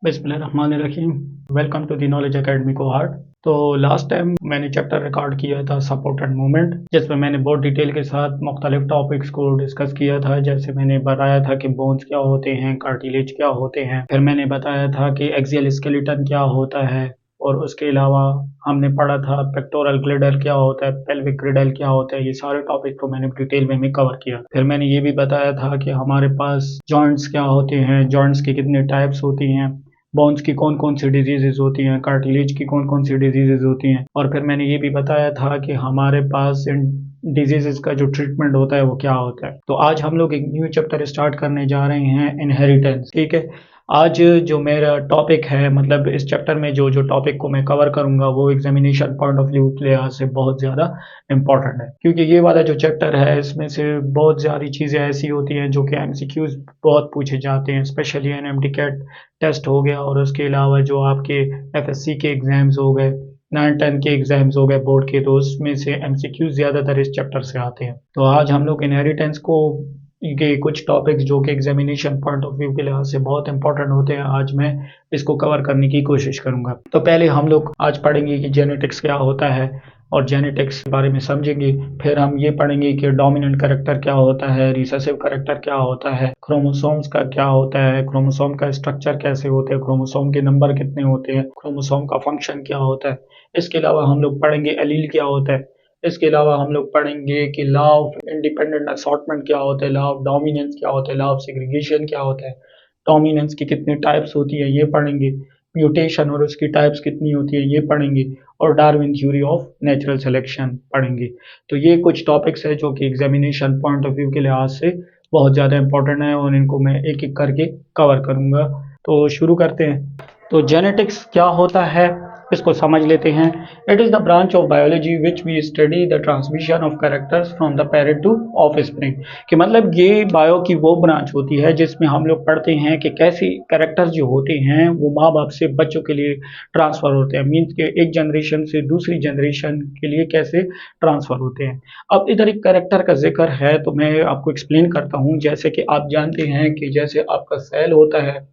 बिस्मिल्लाहिर्रहमानिर्रहीम। Welcome to the knowledge academy cohort. तो last time मैंने चैप्टर रिकॉर्ड किया था सपोर्ट एंड मूवमेंट, जिसमें मैंने बहुत डिटेल के साथ मुख्तलिफ टॉपिक्स को डिस्कस किया था। जैसे मैंने बताया था कि बोन्स क्या होते हैं, कार्टिलेज क्या होते हैं, फिर मैंने बताया था कि एक्सियल स्केलेटन क्या होता है, और उसके अलावा हमने पढ़ा था पेक्टोरल ग्रिडल क्या होता है, पेल्विक ग्रिडल क्या होता है। ये सारे टॉपिक को मैंने डिटेल में कवर किया। फिर मैंने ये भी बताया था कि हमारे पास जॉइंट्स क्या होते हैं, जॉइंट्स की कितने टाइप्स होती हैं, बोन्स की कौन कौन सी डिजीजेज होती हैं, कार्टिलेज की कौन कौन सी डिजीजेज होती हैं। और फिर मैंने ये भी बताया था कि हमारे पास इन डिजीजेज का जो ट्रीटमेंट होता है वो क्या होता है। तो आज हम लोग एक न्यू चैप्टर स्टार्ट करने जा रहे हैं, इनहेरिटेंस। ठीक है। आज जो मेरा टॉपिक है, मतलब इस चैप्टर में जो जो टॉपिक को मैं कवर करूंगा वो एग्जामिनेशन पॉइंट ऑफ व्यू के लिहाज से बहुत ज़्यादा इंपॉर्टेंट है, क्योंकि ये वाला जो चैप्टर है इसमें से बहुत सारी चीज़ें ऐसी होती हैं जो कि एमसीक्यूज बहुत पूछे जाते हैं, स्पेशली एनएमडी कैट टेस्ट हो गया, और उसके अलावा जो आपके एफएससी के एग्ज़ाम्स हो गए, 9-10 के एग्ज़ाम्स हो गए बोर्ड के, तो उसमें से एमसीक्यूज ज़्यादातर इस चैप्टर से आते हैं। तो आज हम लोग इनहेरिटेंस को के कुछ टॉपिक्स जो कि एग्जामिनेशन पॉइंट ऑफ व्यू के लिहाज से बहुत इंपॉर्टेंट होते हैं, आज मैं इसको कवर करने की कोशिश करूंगा। तो पहले हम लोग आज पढ़ेंगे कि जेनेटिक्स क्या होता है, और जेनेटिक्स के बारे में समझेंगे। फिर हम ये पढ़ेंगे कि डोमिनेंट कैरेक्टर क्या होता है, रिसेसिव कैरेक्टर क्या होता है, क्रोमोसोम्स का क्या होता है, क्रोमोसोम का स्ट्रक्चर कैसे होते हैं, क्रोमोसोम के नंबर कितने होते हैं, क्रोमोसोम का फंक्शन क्या होता है। इसके अलावा हम लोग पढ़ेंगे एलील क्या होता है। इसके अलावा हम लोग पढ़ेंगे कि लॉ ऑफ इंडिपेंडेंट असॉर्टमेंट क्या होता है, लॉ ऑफ डोमिनेंस क्या होता है, लॉ ऑफ सेग्रीगेशन क्या होता है, डोमिनेंस की कितनी टाइप्स होती है ये पढ़ेंगे, म्यूटेशन और उसकी टाइप्स कितनी होती है ये पढ़ेंगे, और Darwin theory of natural selection पढ़ेंगे। तो ये कुछ टॉपिक्स है जो कि एग्जामिनेशन पॉइंट ऑफ व्यू के लिहाज से बहुत ज़्यादा इंपॉर्टेंट है, और इनको मैं एक एक करके कवर करूँगा। तो शुरू करते हैं। तो जेनेटिक्स क्या होता है इसको समझ लेते हैं। It is the branch of biology which we study the transmission of characters from the parent to offspring. कि मतलब ये बायो की वो ब्रांच होती है जिसमें हम लोग पढ़ते हैं कि कैसे कैरेक्टर्स जो होते हैं वो माँ बाप से बच्चों के लिए ट्रांसफ़र होते हैं, मीन्स के एक जनरेशन से दूसरी जनरेशन के लिए कैसे ट्रांसफ़र होते हैं। अब इधर एक कैरेक्टर का जिक्र है तो मैं आपको एक्सप्लेन करता हूँ। जैसे कि आप जानते हैं कि जैसे आपका सेल होता है,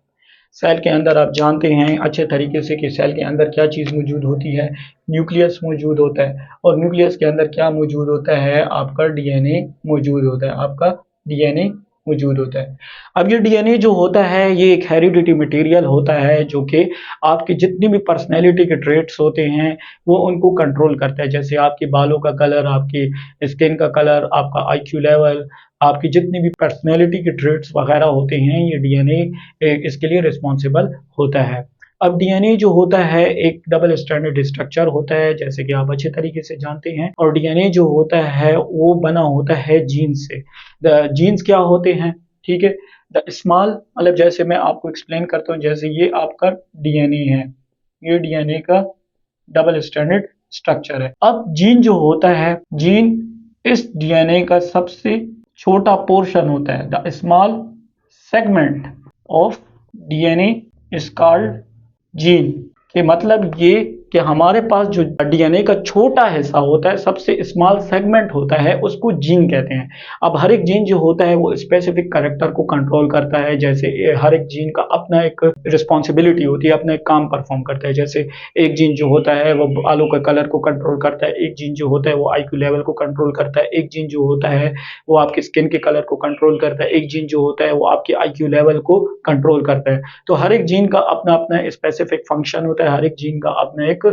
सेल के अंदर आप जानते हैं अच्छे तरीके से कि सेल के अंदर क्या चीज़ मौजूद होती है, न्यूक्लियस मौजूद होता है, और न्यूक्लियस के अंदर क्या मौजूद होता है, आपका डीएनए मौजूद होता है, आपका डीएनए मौजूद होता है। अब ये डीएनए जो होता है ये एक हेरिडिटी मटेरियल होता है जो कि आपकी जितनी भी पर्सनैलिटी के ट्रेट्स होते हैं वो उनको कंट्रोल करता है। जैसे आपके बालों का कलर, आपकी स्किन का कलर, आपका आईक्यू लेवल, आपकी जितनी भी पर्सनैलिटी के ट्रेट्स वगैरह होते हैं, ये डीएनए इसके लिए रिस्पॉन्सिबल होता है। अब डीएनए जो होता है एक डबल स्टैंडर्ड स्ट्रक्चर होता है, जैसे कि आप अच्छे तरीके से जानते हैं, और डीएनए जो होता है वो बना होता है जीन्स से। द जीन्स क्या होते हैं, ठीक है। द स्मॉल, मतलब जैसे मैं आपको एक्सप्लेन करता हूँ, जैसे ये आपका डीएनए है, ये डीएनए का डबल स्टैंडर्ड स्ट्रक्चर है। अब जीन जो होता है, जीन इस डीएनए का सबसे छोटा पोर्शन होता है। The small segment of DNA is called gene. के मतलब ये कि हमारे पास जो डीएनए का छोटा हिस्सा होता है, सबसे स्मॉल सेगमेंट होता है, उसको जीन कहते हैं। अब हर एक जीन जो होता है वो स्पेसिफिक कैरेक्टर को कंट्रोल करता है। जैसे हर एक जीन का अपना एक रिस्पॉन्सिबिलिटी होती है, अपना एक काम परफॉर्म करता है। जैसे एक जीन जो होता है वो बालों के कलर को कंट्रोल करता है, एक जीन जो होता है वो आईक्यू लेवल को कंट्रोल करता है, एक जीन जो होता है वो आपकी स्किन के कलर को कंट्रोल करता है, एक जीन जो होता है वो आपके आईक्यू लेवल को कंट्रोल करता है। तो हर एक जीन का अपना अपना स्पेसिफिक फंक्शन होता है, हर एक जीन का अपना एक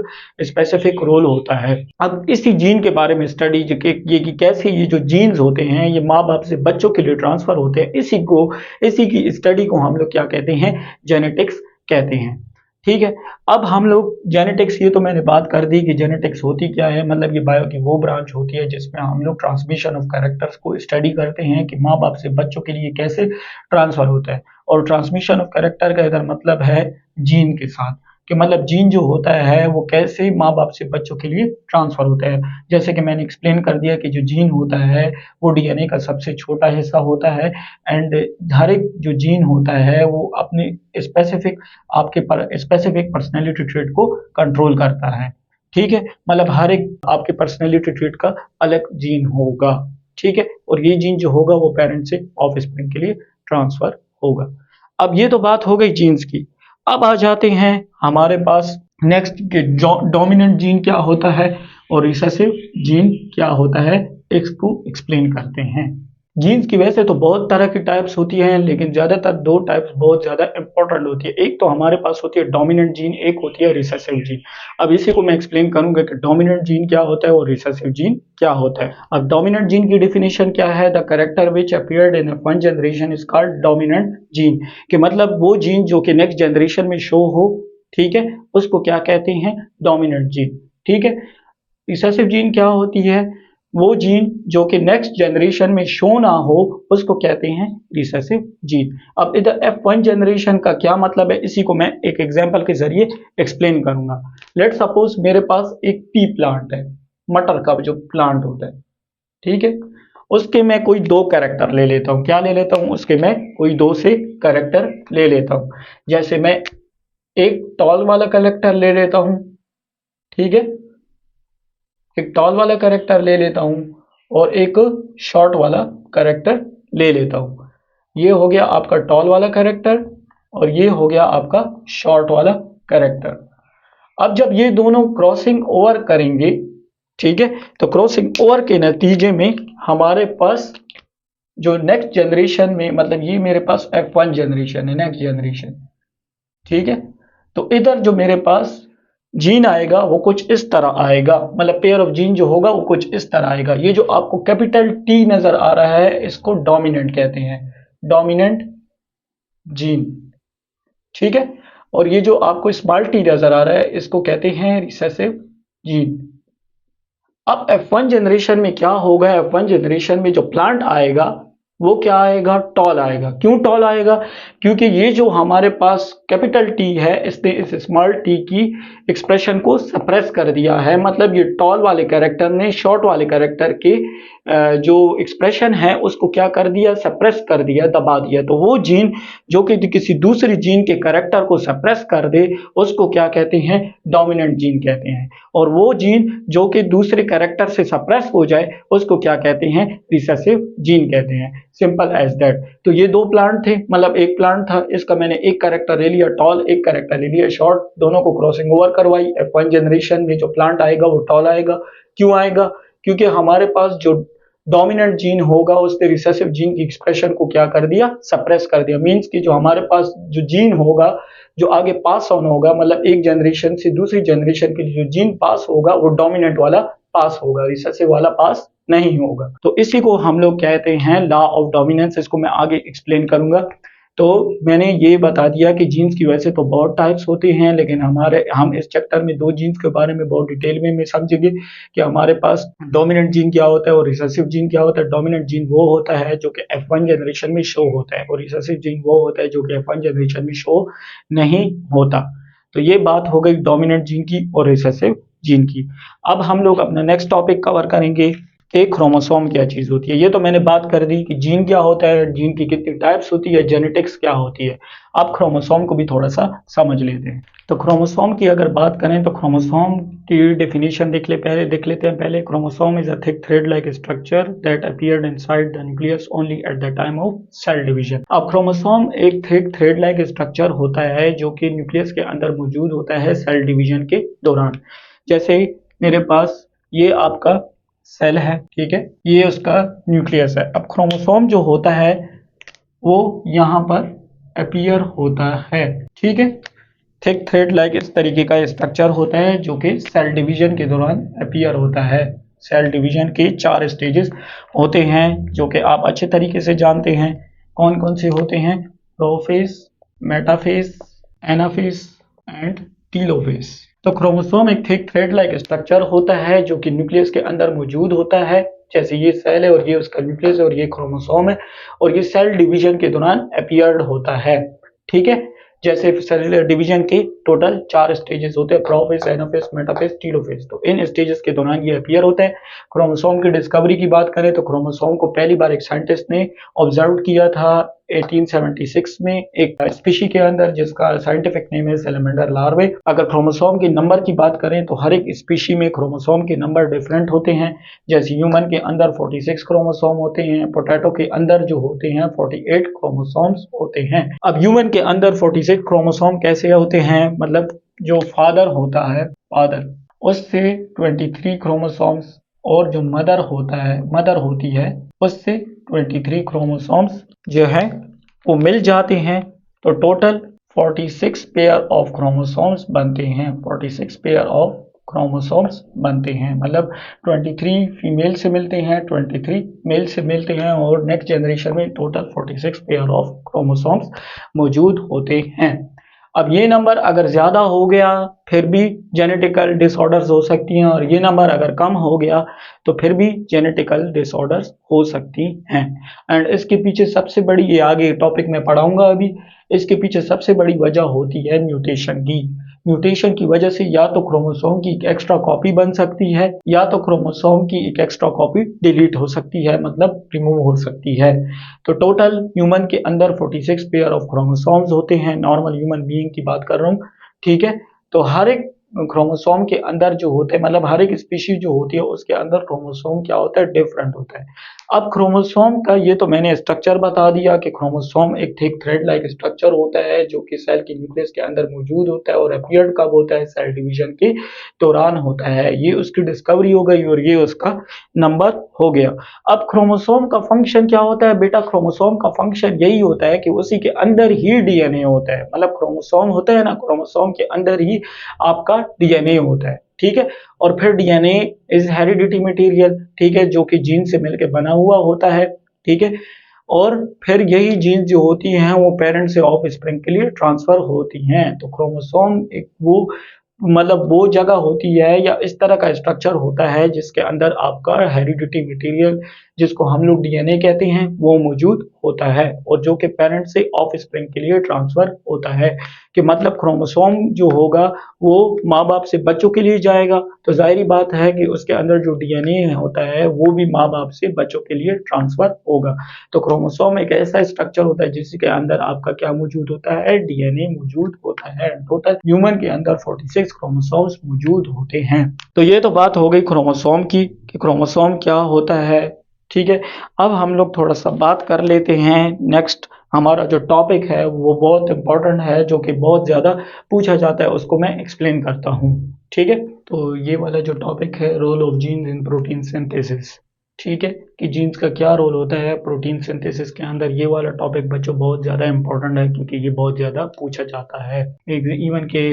स्पेसिफिक रोल होता है। अब इसी जीन के बारे में स्टडी ये कि कैसे ये जो जीन्स होते हैं ये माँ बाप से बच्चों के लिए ट्रांसफर होते हैं, इसी की स्टडी को हम लोग क्या कहते हैं, जेनेटिक्स कहते हैं। ठीक है। अब हम लोग जेनेटिक्स, ये तो मैंने बात कर दी कि जेनेटिक्स होती क्या है। मतलब ये बायो की वो ब्रांच होती है जिसमें हम लोग ट्रांसमिशन ऑफ कैरेक्टर्स को स्टडी करते हैं कि माँ बाप से बच्चों के लिए कैसे ट्रांसफर होता है। और ट्रांसमिशन ऑफ कैरेक्टर का इधर मतलब है जीन के साथ, कि मतलब जीन जो होता है वो कैसे माँ बाप से बच्चों के लिए ट्रांसफर होता है। जैसे कि मैंने एक्सप्लेन कर दिया कि जो जीन होता है वो डीएनए का सबसे छोटा हिस्सा होता है, एंड हर एक जो जीन होता है वो अपने स्पेसिफिक स्पेसिफिक पर्सनैलिटी ट्रेट को कंट्रोल करता है। ठीक है। मतलब हर एक आपके पर्सनैलिटी ट्रेट का अलग जीन होगा। ठीक है। और ये जीन जो होगा वो पेरेंट से ऑफ स्प्रिंग के लिए ट्रांसफर होगा। अब ये तो बात हो गई जीन्स की। अब आ जाते हैं हमारे पास नेक्स्ट के डोमिनेंट जीन क्या होता है और रिसेसिव जीन क्या होता है, इसको एक्सप्लेन करते हैं। जीन्स की वैसे तो बहुत तरह की टाइप्स होती हैं, लेकिन ज्यादातर दो टाइप्स बहुत ज्यादा इंपॉर्टेंट होती है। एक तो हमारे पास होती है डोमिनेंट जीन, एक होती है रिसेसिव जीन। अब इसी को मैं एक्सप्लेन करूंगा कि डोमिनेंट जीन क्या होता है और रिसेसिव जीन क्या होता है। अब डोमिनेंट जीन की डेफिनेशन क्या है, the character which appeared in one generation is called dominant gene, कि मतलब वो जीन जो कि नेक्स्ट जनरेशन में शो हो, ठीक है, उसको क्या कहते हैं, डोमिनेंट जीन। ठीक है। रिसेसिव जीन क्या होती है, वो जीन जो कि नेक्स्ट जनरेशन में शो ना हो, उसको कहते हैं रिसेसिव जीन। अब इधर F1 जनरेशन का क्या मतलब है, इसी को मैं एक एग्जांपल के जरिए एक्सप्लेन करूंगा। लेट सपोज मेरे पास एक पी प्लांट है, मटर का जो प्लांट होता है, ठीक है, उसके मैं कोई दो कैरेक्टर ले लेता हूँ। क्या ले लेता हूँ, उसके मैं कोई दो से कैरेक्टर ले लेता हूँ। जैसे मैं एक टॉल वाला कैरेक्टर ले लेता हूँ, ठीक है, एक टॉल वाला कैरेक्टर ले लेता हूं और एक शॉर्ट वाला कैरेक्टर ले लेता हूं। ये हो गया आपका टॉल वाला कैरेक्टर और ये हो गया आपका शॉर्ट वाला कैरेक्टर। अब जब ये दोनों क्रॉसिंग ओवर करेंगे, ठीक है, तो क्रॉसिंग ओवर के नतीजे में हमारे पास जो नेक्स्ट जनरेशन में, मतलब ये मेरे पास F1 जनरेशन है, नेक्स्ट जनरेशन, ठीक है, तो इधर जो मेरे पास जीन आएगा वो कुछ इस तरह आएगा, मतलब पेयर ऑफ जीन जो होगा वो कुछ इस तरह आएगा। ये जो आपको कैपिटल टी नजर आ रहा है, इसको डोमिनेंट कहते हैं, डोमिनेंट जीन, ठीक है। और ये जो आपको स्मॉल टी नजर आ रहा है, इसको कहते हैं रिसेसिव जीन। अब F1 जनरेशन में क्या होगा, F1 जनरेशन में जो प्लांट आएगा वो क्या आएगा, टॉल आएगा। क्यों टॉल आएगा, क्योंकि ये जो हमारे पास कैपिटल टी है, इसने इस स्मॉल टी की एक्सप्रेशन को सप्रेस कर दिया है। मतलब ये टॉल वाले कैरेक्टर ने शॉर्ट वाले कैरेक्टर के जो एक्सप्रेशन है उसको क्या कर दिया, सप्रेस कर दिया, दबा दिया। तो वो जीन जो कि किसी दूसरी जीन के कैरेक्टर को सप्रेस कर दे, उसको क्या कहते हैं, डोमिनेंट जीन कहते हैं। और वो जीन जो कि दूसरे कैरेक्टर से सप्रेस हो जाए, उसको क्या कहते हैं, रिसेसिव जीन कहते हैं। Simple as that. तो ये दो प्लांट थे, मतलब एक प्लांट था, इसका मैंने एक कैरेक्टर ले लिया टॉल, एक कैरेक्टर ले लिया शॉर्ट, दोनों को क्रॉसिंग ओवर करवाई। F1 जनरेशन में जो प्लांट आएगा वो टॉल आएगा। क्यों आएगा, क्योंकि हमारे पास जो डोमिनेंट जीन होगा उसने रिसेसिव जीन की एक्सप्रेशन को क्या कर दिया, सप्रेस कर दिया। मींस कि जो हमारे पास जो जीन होगा जो आगे पास ऑन होगा, मतलब एक जनरेशन से दूसरी जनरेशन के लिए जो जीन पास होगा वो डोमिनेंट वाला पास होगा, रिसेसिव वाला पास नहीं होगा। तो इसी को हम लोग कहते हैं लॉ ऑफ डोमिनेंस। इसको मैं आगे एक्सप्लेन करूंगा। तो मैंने ये बता दिया कि जीन्स की वैसे तो बहुत टाइप्स होते हैं, लेकिन हम इस चैप्टर में दो जीन्स के बारे में बहुत डिटेल में समझेंगे कि हमारे पास डोमिनेंट जीन क्या होता है और रिसेसिव जीन क्या होता है। डोमिनेंट जीन वो होता है जो कि F1 जनरेशन में शो होता है और रिसेसिव जीन वो होता है जो कि F1 जनरेशन में शो नहीं होता। तो ये बात हो गई डोमिनेंट जीन की और रिसेसिव जीन की। अब हम लोग अपना नेक्स्ट टॉपिक कवर करेंगे, एक क्रोमोसोम क्या चीज होती है। ये तो मैंने बात कर दी कि जीन क्या होता है, जीन की कितनी टाइप्स होती है, जेनेटिक्स क्या होती है। अब क्रोमोसोम को भी थोड़ा सा समझ लेते हैं। तो क्रोमोसोम की अगर बात करें तो क्रोमोसोम की डेफिनेशन देख लेते हैं पहले। Chromosome is a thick thread like structure that appeared inside the nucleus only at the time of cell division. अब क्रोमोसोम एक थिक थ्रेड लाइक स्ट्रक्चर होता है जो कि न्यूक्लियस के अंदर मौजूद होता है सेल डिवीजन के दौरान। जैसे मेरे पास ये आपका सेल है, ठीक है, ये उसका न्यूक्लियस है। अब क्रोमोसोम जो होता है वो यहाँ पर अपीयर होता है, ठीक है। थिक थ्रेड लाइक इस तरीके का स्ट्रक्चर होता है जो कि सेल डिवीजन के दौरान अपीयर होता है। सेल डिवीजन के 4 स्टेजेस होते हैं जो कि आप अच्छे तरीके से जानते हैं। कौन कौन से होते हैं, prophase, metaphase, anaphase and telophase. तो क्रोमोसोम एक थिक थ्रेड लाइक स्ट्रक्चर होता है जो कि न्यूक्लियस के अंदर मौजूद होता है। जैसे ये सेल है और ये उसका न्यूक्लियस है और ये क्रोमोसोम है, और ये सेल डिवीजन के दौरान अपीयर्ड होता है, ठीक है। जैसे सेलुलर डिवीजन के टोटल 4 स्टेजेस होते हैं, प्रोफेज, एनाफेज, मेटाफेज, टीलोफेज। तो इन स्टेजेस के दौरान ये अपीयर होता है। क्रोमोसोम की डिस्कवरी की बात करें तो क्रोमोसोम को पहली बार एक साइंटिस्ट ने ऑब्जर्व किया था 1876 में एक स्पीशी के अंदर जिसका साइंटिफिक नेम है सैलमेंडर लार्वे। अगर क्रोमोसोम के नंबर की बात करें तो हर एक स्पीशी में क्रोमोसोम के नंबर डिफरेंट होते हैं। जैसे ह्यूमन के अंदर 46 क्रोमोसोम होते हैं, पोटैटो के अंदर जो होते हैं 48 क्रोमोसोम्स होते हैं। अब ह्यूमन के अंदर 46 क्रोमोसोम कैसे होते हैं, मतलब जो फादर होता है, फादर उससे 23 क्रोमोसोम्स और जो मदर होती है उससे 23 क्रोमोसोम्स जो है वो मिल जाते हैं, तो टोटल 46 पेयर ऑफ क्रोमोसोम्स बनते हैं। 46 पेयर ऑफ क्रोमोसोम्स बनते हैं, मतलब 23 फीमेल से मिलते हैं, 23 मेल से मिलते हैं और नेक्स्ट जनरेशन में टोटल 46 पेयर ऑफ क्रोमोसोम्स मौजूद होते हैं। अब ये नंबर अगर ज़्यादा हो गया फिर भी जेनेटिकल डिसऑर्डर्स हो सकती हैं, और ये नंबर अगर कम हो गया तो फिर भी जेनेटिकल डिसऑर्डर्स हो सकती हैं। एंड इसके पीछे सबसे बड़ी, ये आगे टॉपिक में पढ़ाऊंगा अभी, इसके पीछे सबसे बड़ी वजह होती है म्यूटेशन की। म्यूटेशन की वजह से या तो क्रोमोसोम की एक एक्स्ट्रा कॉपी बन सकती है या तो क्रोमोसोम की एक एक्स्ट्रा कॉपी डिलीट हो सकती है, मतलब रिमूव हो सकती है। तो टोटल ह्यूमन के अंदर 46 पेयर ऑफ क्रोमोसोम्स होते हैं, नॉर्मल ह्यूमन बीइंग की बात कर रहा हूँ, ठीक है। तो हर एक क्रोमोसोम के अंदर जो होते हैं, मतलब हर एक स्पीशीज जो होती है उसके अंदर क्रोमोसोम क्या होता है, डिफरेंट होता है। अब क्रोमोसोम का ये तो मैंने स्ट्रक्चर बता दिया कि क्रोमोसोम एक थिक थ्रेड लाइक स्ट्रक्चर होता है जो कि सेल के न्यूक्लियस के अंदर मौजूद होता है और अपीयर्ड कब होता है, सेल डिवीजन के दौरान होता है। ये उसकी डिस्कवरी हो गई और ये उसका नंबर हो गया। अब क्रोमोसोम का फंक्शन क्या होता है बेटा, क्रोमोसोम का फंक्शन यही होता है कि उसी के अंदर ही डीएनए होता है, मतलब क्रोमोसोम होता है ना, क्रोमोसोम के अंदर ही आपका डीएनए होता है, ठीक है। और फिर डीएनए इज हेरिडिटी मटेरियल, ठीक है, जो कि जीन से मिलकर बना हुआ होता है, ठीक है। और फिर यही जीन जो होती हैं वो पेरेंट से ऑफ स्प्रिंग के लिए ट्रांसफर होती हैं। तो क्रोमोसोम एक वो, मतलब वो जगह होती है या इस तरह का स्ट्रक्चर होता है जिसके अंदर आपका हेरिडिटी मटेरियल, जिसको हम लोग डीएनए कहते हैं, वो मौजूद होता है और जो कि पेरेंट से ऑफ स्प्रिंग के लिए ट्रांसफर होता है। कि मतलब क्रोमोसोम जो होगा वो माँ बाप से बच्चों के लिए जाएगा, तो जाहिर बात है कि उसके अंदर जो डीएनए होता है वो भी माँ बाप से बच्चों के लिए ट्रांसफर होगा। तो क्रोमोसोम एक ऐसा स्ट्रक्चर होता है जिसके अंदर आपका क्या मौजूद होता है, डीएनए मौजूद होता है। टोटल ह्यूमन के अंदर 46 क्रोमोसोम्स मौजूद होते हैं। तो ये तो बात हो गई क्रोमोसोम की कि क्रोमोसोम क्या होता है, ठीक है। अब हम लोग थोड़ा सा बात कर लेते हैं, नेक्स्ट हमारा जो टॉपिक है वो बहुत इंपॉर्टेंट है, जो कि बहुत ज़्यादा पूछा जाता है, उसको मैं एक्सप्लेन करता हूँ, ठीक है। तो ये वाला जो टॉपिक है, role of genes in protein synthesis, ठीक है, कि जीन्स का क्या रोल होता है प्रोटीन सिंथेसिस के अंदर। ये वाला टॉपिक बच्चों बहुत ज़्यादा इंपॉर्टेंट है क्योंकि ये बहुत ज़्यादा पूछा जाता है। इवन के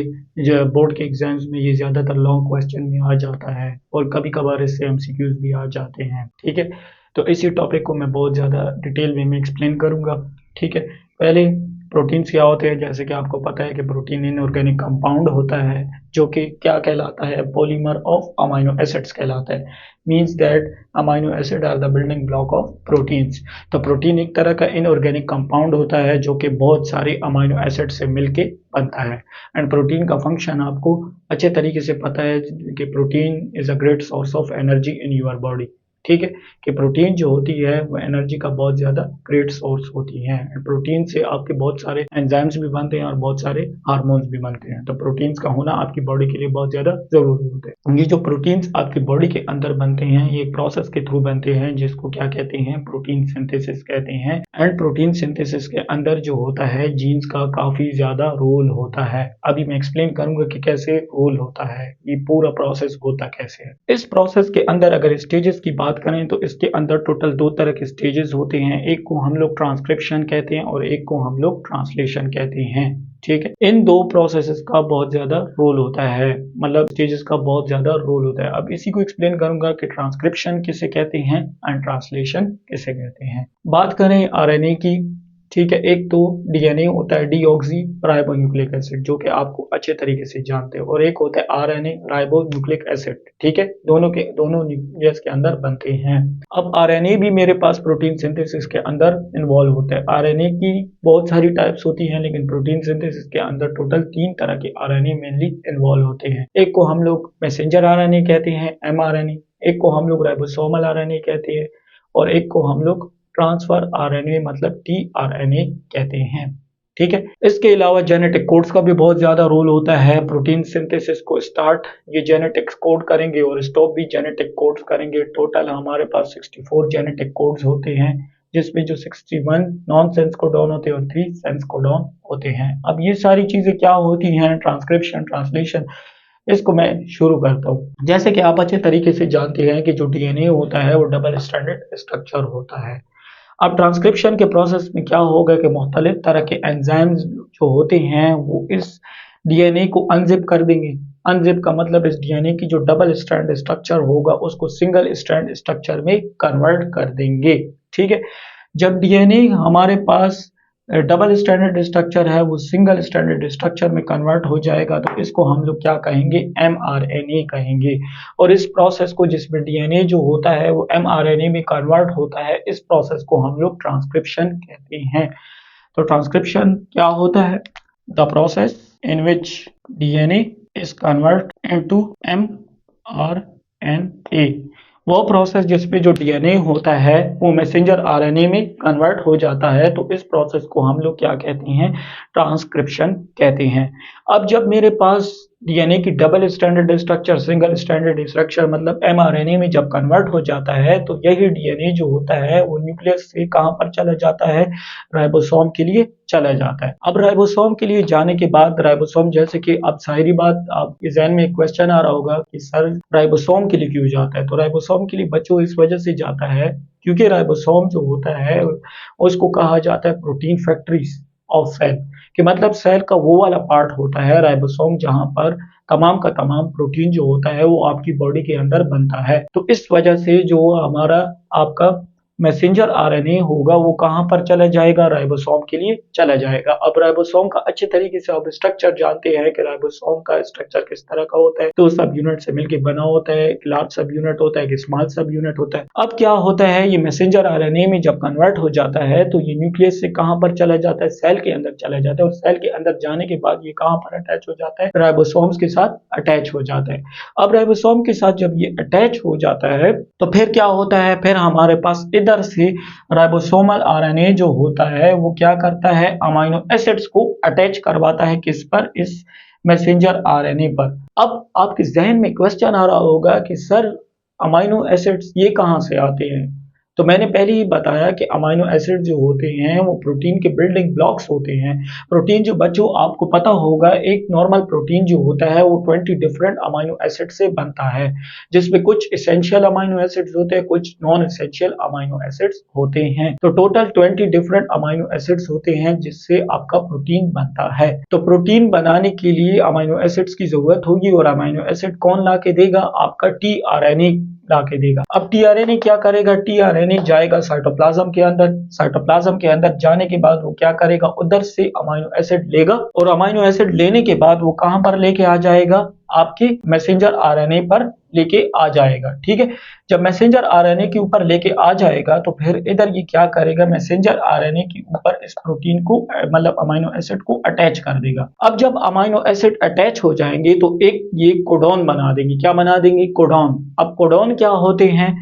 जो बोर्ड के एग्जाम्स में ये ज़्यादातर लॉन्ग क्वेश्चन में आ जाता है और कभी कभार इससे एमसीक्यूज भी आ जाते हैं, ठीक है। तो इसी टॉपिक को मैं बहुत ज़्यादा डिटेल में एक्सप्लेन करूँगा, ठीक है। पहले प्रोटीन्स क्या होते हैं, जैसे कि आपको पता है कि प्रोटीन इनऑर्गेनिक कंपाउंड होता है जो कि क्या कहलाता है, पॉलीमर ऑफ अमाइनो एसिड्स कहलाता है। Means that amino acid are the building block of proteins. तो प्रोटीन एक तरह का इनऑर्गेनिक कंपाउंड होता है जो कि बहुत सारे अमाइनो एसिड से मिलके बनता है। एंड प्रोटीन का फंक्शन आपको अच्छे तरीके से पता है कि protein is a great source of energy in your body, ठीक है। कि प्रोटीन जो होती है वो एनर्जी का बहुत ज़्यादा ग्रेट सोर्स होती है। प्रोटीन से आपके बहुत सारे एंजाइम्स भी बनते हैं और बहुत सारे हार्मोन्स भी बनते हैं। तो प्रोटीन्स का होना आपकी बॉडी के लिए बहुत ज़्यादा ज़रूरी होता है। ये जो प्रोटीन्स आपकी बॉडी के अंदर बनते हैं ये एक प्रोसेस के थ्रू बनते हैं जिसको क्या कहते हैं, प्रोटीन सिंथेसिस कहते हैं। एंड प्रोटीन सिंथेसिस के अंदर जो होता है जीन्स का काफ़ी ज़्यादा रोल होता है। अभी मैं एक्सप्लेन करूंगा कि कैसे रोल होता है, ये पूरा प्रोसेस होता कैसे है। इस प्रोसेस के अंदर अगर स्टेजेस की बात करें तो इसके अंदर टोटल दो तरह के स्टेजेस होते हैं। एक को हम लोग ट्रांसक्रिप्शन कहते हैं और एक को हम लोग ट्रांसलेशन कहते हैं, ठीक है। इन दो प्रोसेसेस का बहुत ज्यादा रोल होता है, मतलब स्टेजेस का बहुत ज्यादा रोल होता है। अब इसी को एक्सप्लेन करूंगा कि ट्रांसक्रिप्शन किसे कहते हैं एंड ट्रांसलेशन किसे कहते हैं। बात करें आरएनए की, ठीक है। एक तो डीएनए होता है डीऑक्सी राइबोन्यूक्लिक एसिड, जो कि आपको अच्छे तरीके से जानते हो, और एक होता है आरएनए राइबोन्यूक्लिक एसिड, ठीक है। दोनों न्यूक्लियस के अंदर बनते हैं। अब आरएनए भी मेरे पास प्रोटीन सिंथेसिस के अंदर इन्वॉल्व होता है। आरएनए की बहुत सारी टाइप्स होती हैं लेकिन प्रोटीन सिंथेसिस के अंदर टोटल 3 तरह के आरएनए मेनली इन्वॉल्व होते हैं। एक को हम लोग मैसेंजर आरएनए कहते हैं, एमआरएनए, एक को हम लोग राइबोसोमल आरएनए कहते हैं और एक को हम लोग ट्रांसफर आरएनए मतलब टीआरएनए कहते हैं। ठीक है, इसके अलावा जेनेटिक कोड्स का भी बहुत ज्यादा रोल होता है। प्रोटीन सिंथेसिस को स्टार्ट ये जेनेटिक्स कोड करेंगे और स्टॉप भी जेनेटिक कोड्स करेंगे। टोटल हमारे पास 64 जेनेटिक कोड्स होते हैं, जिसमें जो 61 नॉन सेंस कोडॉन होते हैं और 3 सेंस कोडॉन होते हैं। अब ये सारी चीजें क्या होती हैं, ट्रांसक्रिप्शन, ट्रांसलेशन, इसको मैं शुरू करता हूँ। जैसे कि आप अच्छे तरीके से जानते हैं कि जो डीएनए होता है वो डबल स्ट्रैंडेड स्ट्रक्चर होता है। अब ट्रांसक्रिप्शन के प्रोसेस में क्या होगा कि मुख्तलिफ तरह के एंजाइम्स जो होते हैं वो इस डीएनए को अनजिप कर देंगे। अनजिप का मतलब इस डीएनए की जो डबल स्ट्रैंड स्ट्रक्चर होगा उसको सिंगल स्ट्रैंड स्ट्रक्चर में कन्वर्ट कर देंगे। ठीक है, जब डीएनए हमारे पास डबल स्टैंडर्ड स्ट्रक्चर है वो सिंगल स्टैंडर्ड स्ट्रक्चर में कन्वर्ट हो जाएगा तो इसको हम लोग क्या कहेंगे, एमआरएनए कहेंगे। और इस प्रोसेस को, जिसमें डीएनए जो होता है वो एमआरएनए में कन्वर्ट होता है, इस प्रोसेस को हम लोग ट्रांसक्रिप्शन कहते हैं। तो ट्रांसक्रिप्शन क्या होता है, the process in which DNA is convert into mRNA, वो प्रोसेस जिसमें जो डीएनए होता है वो मैसेंजर आरएनए में कन्वर्ट हो जाता है, तो इस प्रोसेस को हम लोग क्या कहते हैं, ट्रांसक्रिप्शन कहते हैं। अब जब मेरे पास डीएनए की double standard structure single standard structure मतलब एमआरएनए में जब कन्वर्ट हो जाता है तो यही डीएनए जो होता है वो न्यूक्लियस से कहां पर चला जाता है, राइबोसोम के लिए चला जाता है। अब राइबोसोम के लिए जाने के बाद राइबोसोम, जैसे कि अब सारी बात आपके जहन में एक क्वेश्चन आ रहा होगा कि सर राइबोसोम के लिए क्यों जाता है, तो राइबोसोम के लिए बच्चों इस वजह से जाता है क्योंकि राइबोसोम जो होता है उसको कहा जाता है प्रोटीन फैक्ट्रीज ऑफ सेल, कि मतलब सेल का वो वाला पार्ट होता है राइबोसोम जहां पर तमाम का तमाम प्रोटीन जो होता है वो आपकी बॉडी के अंदर बनता है। तो इस वजह से जो हमारा आपका मैसेंजर आरएनए होगा वो कहां पर चला जाएगा, राइबोसोम के लिए चला जाएगा। अब राइबोसोम का अच्छे तरीके से आप स्ट्रक्चर जानते हैं कि राइबोसोम का स्ट्रक्चर किस तरह का होता है, तो सब यूनिट से मिलकर बना होता है। एक लार्ज सब यूनिट होता है, एक स्मॉल सब यूनिट होता है। अब क्या होता है, ये मैसेंजर आरएनए में जब कन्वर्ट हो जाता है तो ये न्यूक्लियस से कहां पर चला जाता है, सेल के अंदर चला जाता है, और सेल के अंदर जाने के बाद ये कहां पर अटैच हो जाता है, राइबोसोम्स के साथ अटैच हो जाता है। अब राइबोसोम के साथ जब ये अटैच हो जाता है तो फिर क्या होता है, फिर हमारे पास इधर से राइबोसोमल आरएनए जो होता है वो क्या करता है, अमीनो एसिड्स को अटैच करवाता है, किस पर, इस मैसेंजर आरएनए पर। अब आपके जहन में क्वेश्चन आ रहा होगा कि सर अमीनो एसिड्स ये कहां से आते हैं, तो मैंने पहले ही बताया कि अमीनो एसिड जो होते हैं वो प्रोटीन के बिल्डिंग ब्लॉक्स होते हैं। प्रोटीन जो बच्चों आपको पता होगा, एक नॉर्मल प्रोटीन जो होता है वो 20 डिफरेंट अमीनो एसिड से बनता है, जिसमें कुछ एसेंशियल अमीनो एसिड्स होते हैं, कुछ नॉन एसेंशियल अमीनो एसिड्स होते हैं। तो टोटल 20 डिफरेंट अमीनो एसिड्स होते हैं जिससे आपका प्रोटीन बनता है। तो प्रोटीन बनाने के लिए अमीनो एसिड्स की जरूरत होगी, और अमीनो एसिड कौन ला के देगा, आपका टीआरएनए ला के देगा। अब टीआरएनए क्या करेगा, टीआरएनए जाएगा साइटोप्लाज्म के अंदर, साइटोप्लाज्म के अंदर जाने के बाद वो क्या करेगा, उधर से अमीनो एसिड लेगा, और अमीनो एसिड लेने के बाद वो कहां पर लेके आ जाएगा, आपके मैसेंजर आरएनए पर लेके आ जाएगा। ठीक है, जब मैसेंजर आरएनए के ऊपर लेके आ जाएगा तो फिर इधर ये क्या करेगा, मैसेंजर आरएनए के ऊपर इस प्रोटीन को मतलब अमीनो एसिड को अटैच कर देगा। अब जब अमीनो एसिड अटैच हो जाएंगे तो एक ये कोडॉन बना देंगे। क्या बना देंगे, कोडॉन। अब कोडॉन क्या होते हैं,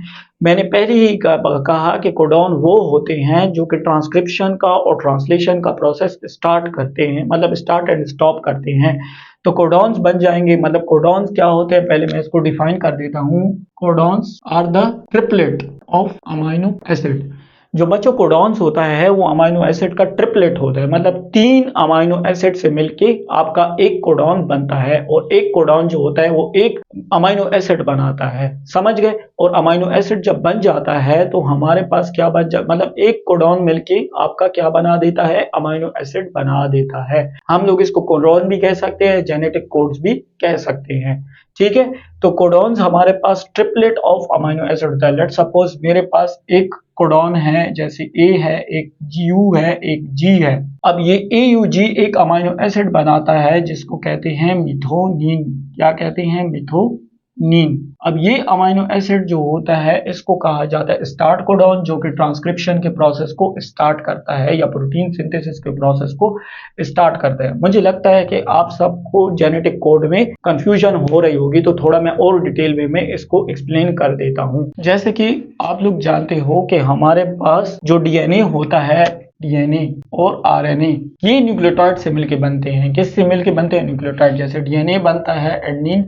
मैंने पहले ही कहा कि कोडॉन वो होते हैं जो कि ट्रांसक्रिप्शन का और ट्रांसलेशन का प्रोसेस स्टार्ट करते हैं, मतलब स्टार्ट एंड स्टॉप करते हैं। तो कोडॉन्स बन जाएंगे। मतलब कोडॉन्स क्या होते हैं, पहले मैं इसको डिफाइन कर देता हूं। Codons are the triplet of amino acid. जो बच्चों कोडॉन्स होता है वो अमीनो एसिड का ट्रिपलेट होता है, मतलब 3 अमीनो एसिड से मिलके आपका एक कोडॉन बनता है, और एक कोडॉन जो होता है वो एक अमीनो एसिड बनाता है, समझ गए। और अमीनो एसिड जब बन जाता है तो हमारे पास क्या बन जाता, मतलब एक कोडॉन मिलके आपका क्या बना देता है, अमीनो एसिड बना देता है। हम लोग इसको कोडॉन भी कह सकते हैं, जेनेटिक कोड्स भी कह सकते हैं। ठीक है, तो कोडॉन्स हमारे पास ट्रिपलेट ऑफ अमीनो एसिड होता है। लेट्स सपोज मेरे पास एक कोडॉन है, जैसे ए है, एक यू है, एक जी है। अब ये AUG एक अमीनो एसिड बनाता है जिसको कहते हैं मिथोनिन। क्या कहते हैं, मिथोनिन। नीन। अब ये अमाइनो एसिड जो होता है इसको कहा जाता है स्टार्ट कोडॉन, जो कि ट्रांसक्रिप्शन के प्रोसेस को स्टार्ट करता है या प्रोटीन सिंथेसिस के प्रोसेस को स्टार्ट करता है। मुझे लगता है कि आप सबको जेनेटिक कोड में कंफ्यूजन हो रही होगी, तो थोड़ा मैं और डिटेल में इसको एक्सप्लेन कर देता हूँ। जैसे कि आप लोग जानते हो कि हमारे पास जो डीएनए होता है, डीएनए और आरएनए ये न्यूक्लियोटाइड से मिलके बनते हैं। किससे मिलके बनते हैं? न्यूक्लियोटाइड। जैसे डीएनए बनता है adenine,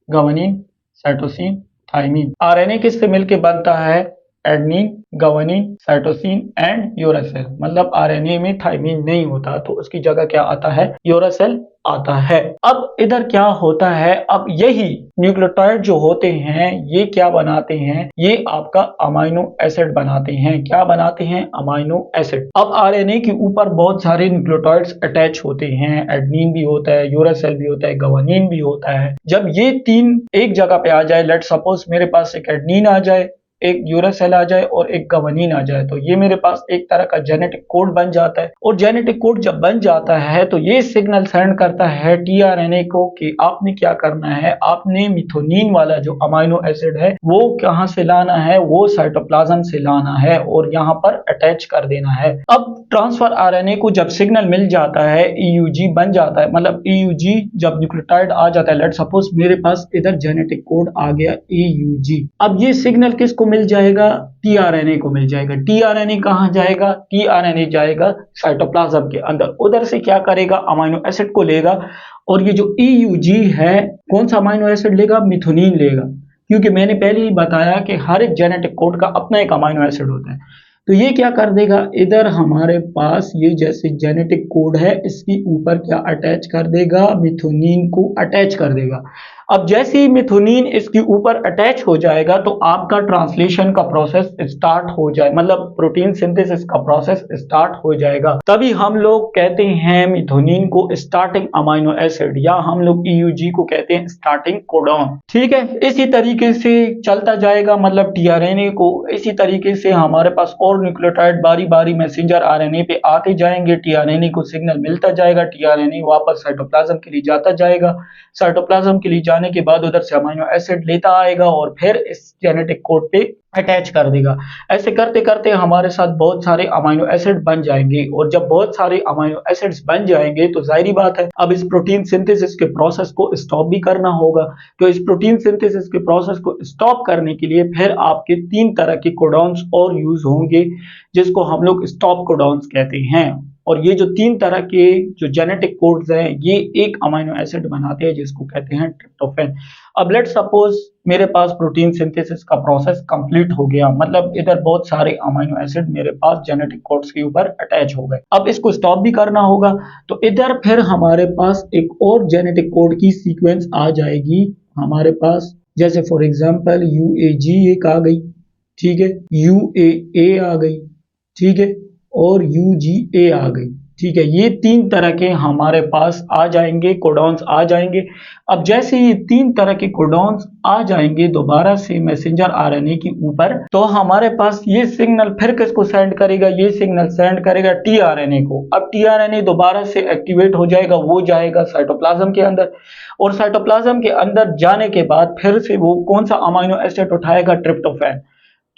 guanine, cytosine, thymine. RNA किससे मिलके बनता है? Adenine, guanine, cytosine and uracil. मतलब आरएनए में थाइमिन नहीं होता तो उसकी जगह क्या आता है? यूरासिल आता है। अब इधर क्या होता है, अब यही न्यूक्लियोटाइड जो होते हैं ये क्या बनाते हैं? ये आपका अमाइनो एसिड बनाते हैं। क्या बनाते हैं? Amino acid. अब आरएनए के ऊपर बहुत सारे न्यूक्लियोटाइड्स अटैच होते हैं। एडेनिन भी होता है, यूरासिल भी होता है, गुआनिन भी होता है। जब ये तीन एक जगह पे आ जाए, लेट सपोज मेरे पास एक एडेनिन आ जाए, एक यूरासिल आ जाए और एक गुआनिन आ जाए, तो ये मेरे पास एक तरह का जेनेटिक कोड बन जाता है। और जेनेटिक कोड जब बन जाता है तो ये सिग्नल सेंड करता है टीआरएनए को कि आपने क्या करना है, आपने मिथोनिन वाला जो अमाइनो एसिड है वो कहां से लाना है? वो साइटोप्लाज्म से लाना है और यहाँ पर अटैच कर देना है। अब ट्रांसफर आरएनए को जब सिग्नल मिल जाता है, ईयूजी बन जाता है, मतलब ईयूजी जब न्यूक्लियोटाइड आ जाता है, लेट सपोज मेरे पास इधर जेनेटिक कोड आ गया ईयूजी। अब ये सिग्नल किसको मिल जाएगा? टीआरएनए को मिल जाएगा। टीआरएनए कहां जाएगा? टीआरएनए जाएगा साइटोप्लाज्म के अंदर। उधर से क्या करेगा? अमाइनो एसिड को लेगा और ये जो ईयूजी है कौन सा अमाइनो एसिड लेगा? मिथोनिन लेगा। क्योंकि मैंने पहले ही बताया कि हर एक जेनेटिक कोड का अपना एक अमाइनो एसिड होता है। तो ये क्या कर देगा? इधर हमारे पास ये जैसे जेनेटिक कोड है इसके ऊपर क्या अटैच कर देगा? मिथोनिन को अटैच कर देगा। अब जैसे ही मिथोनिन इसके ऊपर अटैच हो जाएगा तो आपका ट्रांसलेशन का प्रोसेस स्टार्ट हो जाए, मतलब प्रोटीन सिंथेसिस का प्रोसेस स्टार्ट हो जाएगा। तभी हम लोग कहते हैं मिथोनिन को स्टार्टिंग अमाइनो एसिड, या हम लोग ईयूजी को कहते हैं स्टार्टिंग कोडॉन। ठीक है, इसी तरीके से चलता जाएगा, मतलब टीआरएनए को इसी तरीके से हमारे पास और न्यूक्लियोटाइड बारी बारी मैसेंजर आरएनए पे आते जाएंगे। टीआरएनए को सिग्नल मिलता जाएगा, टीआरएनए वापस साइटोप्लाज्म के लिए जाता जाएगा। साइटोप्लाज्म के लिए जाने के बाद उधर से अमीनो एसिड लेता आएगा और फिर इस जेनेटिक कोड पे अटैच कर देगा। ऐसे करते करते हमारे साथ बहुत सारे अमीनो एसिड बन जाएंगे और जब बहुत सारे अमीनो एसिड्स बन जाएंगे तो जाहिर बात है अब इस प्रोटीन सिंथेसिस के प्रोसेस को स्टॉप भी करना होगा। तो इस प्रोटीन सिंथेसिस के प्रोसेस को स्टॉप करने के लिए फिर आपके 3 तरह के कोडॉन्स और यूज होंगे, जिसको हम लोग स्टॉप कोडॉन्स कहते हैं। और ये जो 3 तरह के जो जेनेटिक कोड्स हैं ये एक अमीनो एसिड बनाते हैं जिसको कहते हैं ट्रिप्टोफैन। अब लेट सपोज मेरे पास प्रोटीन सिंथेसिस का प्रोसेस कंप्लीट हो गया, मतलब इधर बहुत सारे अमीनो एसिड मेरे पास जेनेटिक कोड्स के ऊपर अटैच हो गए। अब इसको स्टॉप भी करना होगा तो इधर फिर हमारे पास एक और जेनेटिक कोड की सीक्वेंस आ जाएगी हमारे पास। जैसे फॉर एग्जांपल यूएजी एक आ गई, ठीक है, यूएए आ गई, ठीक है, और यूजीए आ गई, ठीक है। ये 3 तरह के हमारे पास आ जाएंगे, कोडॉन्स आ जाएंगे। अब जैसे ये 3 तरह के कोडॉन्स आ जाएंगे दोबारा से मैसेंजर आरएनए के ऊपर, तो हमारे पास ये सिग्नल फिर किसको सेंड करेगा? ये सिग्नल सेंड करेगा टीआरएनए को। अब टीआरएनए दोबारा से एक्टिवेट हो जाएगा, वो जाएगा साइटोप्लाज्म के अंदर और साइटोप्लाज्म के अंदर जाने के बाद फिर से वो कौन सा अमीनो एसिड उठाएगा? ट्रिप्टोफैन।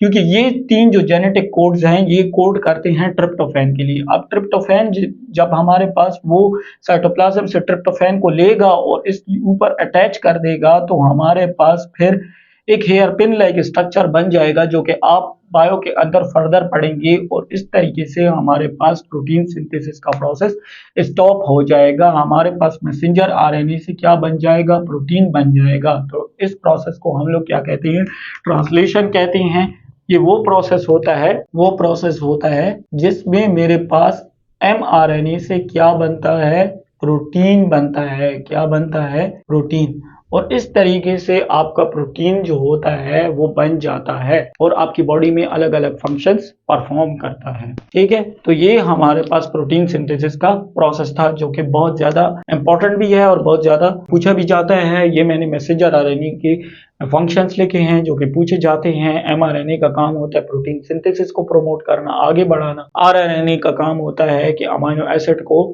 क्योंकि ये 3 जो जेनेटिक कोड्स हैं ये कोड करते हैं ट्रिप्टोफैन के लिए। अब ट्रिप्टोफैन जब हमारे पास वो साइटोप्लाज्म से ट्रिप्टोफैन को लेगा और इसके ऊपर अटैच कर देगा तो हमारे पास फिर एक हेयर पिन लाइक स्ट्रक्चर बन जाएगा, जो कि आप बायो के अंदर फर्दर पढ़ेंगे। और इस तरीके से हमारे पास प्रोटीन सिंथेसिस का प्रोसेस स्टॉप हो जाएगा। हमारे पास मैसेंजर आरएनए से क्या बन जाएगा? प्रोटीन बन जाएगा। तो इस प्रोसेस को हम लोग क्या कहते हैं? ट्रांसलेशन कहते हैं। ये वो प्रोसेस होता है जिसमें मेरे पास एमआरएनए से क्या बनता है? प्रोटीन बनता है। क्या बनता है? प्रोटीन। और इस तरीके से आपका प्रोटीन जो होता है वो बन जाता है और आपकी बॉडी में अलग अलग फंक्शंस परफॉर्म करता है। ठीक है, तो ये हमारे पास प्रोटीन सिंथेसिस का प्रोसेस था जो कि बहुत ज्यादा इंपॉर्टेंट भी है और बहुत ज्यादा पूछा भी जाता है। ये मैंने मैसेंजर आरएनए के फंक्शंस लिखे हैं जो कि पूछे जाते हैं। एमआरएनए का काम होता है प्रोटीन सिंथेसिस को प्रमोट करना, आगे बढ़ाना। आरएनए का काम होता है कि अमीनो एसिड को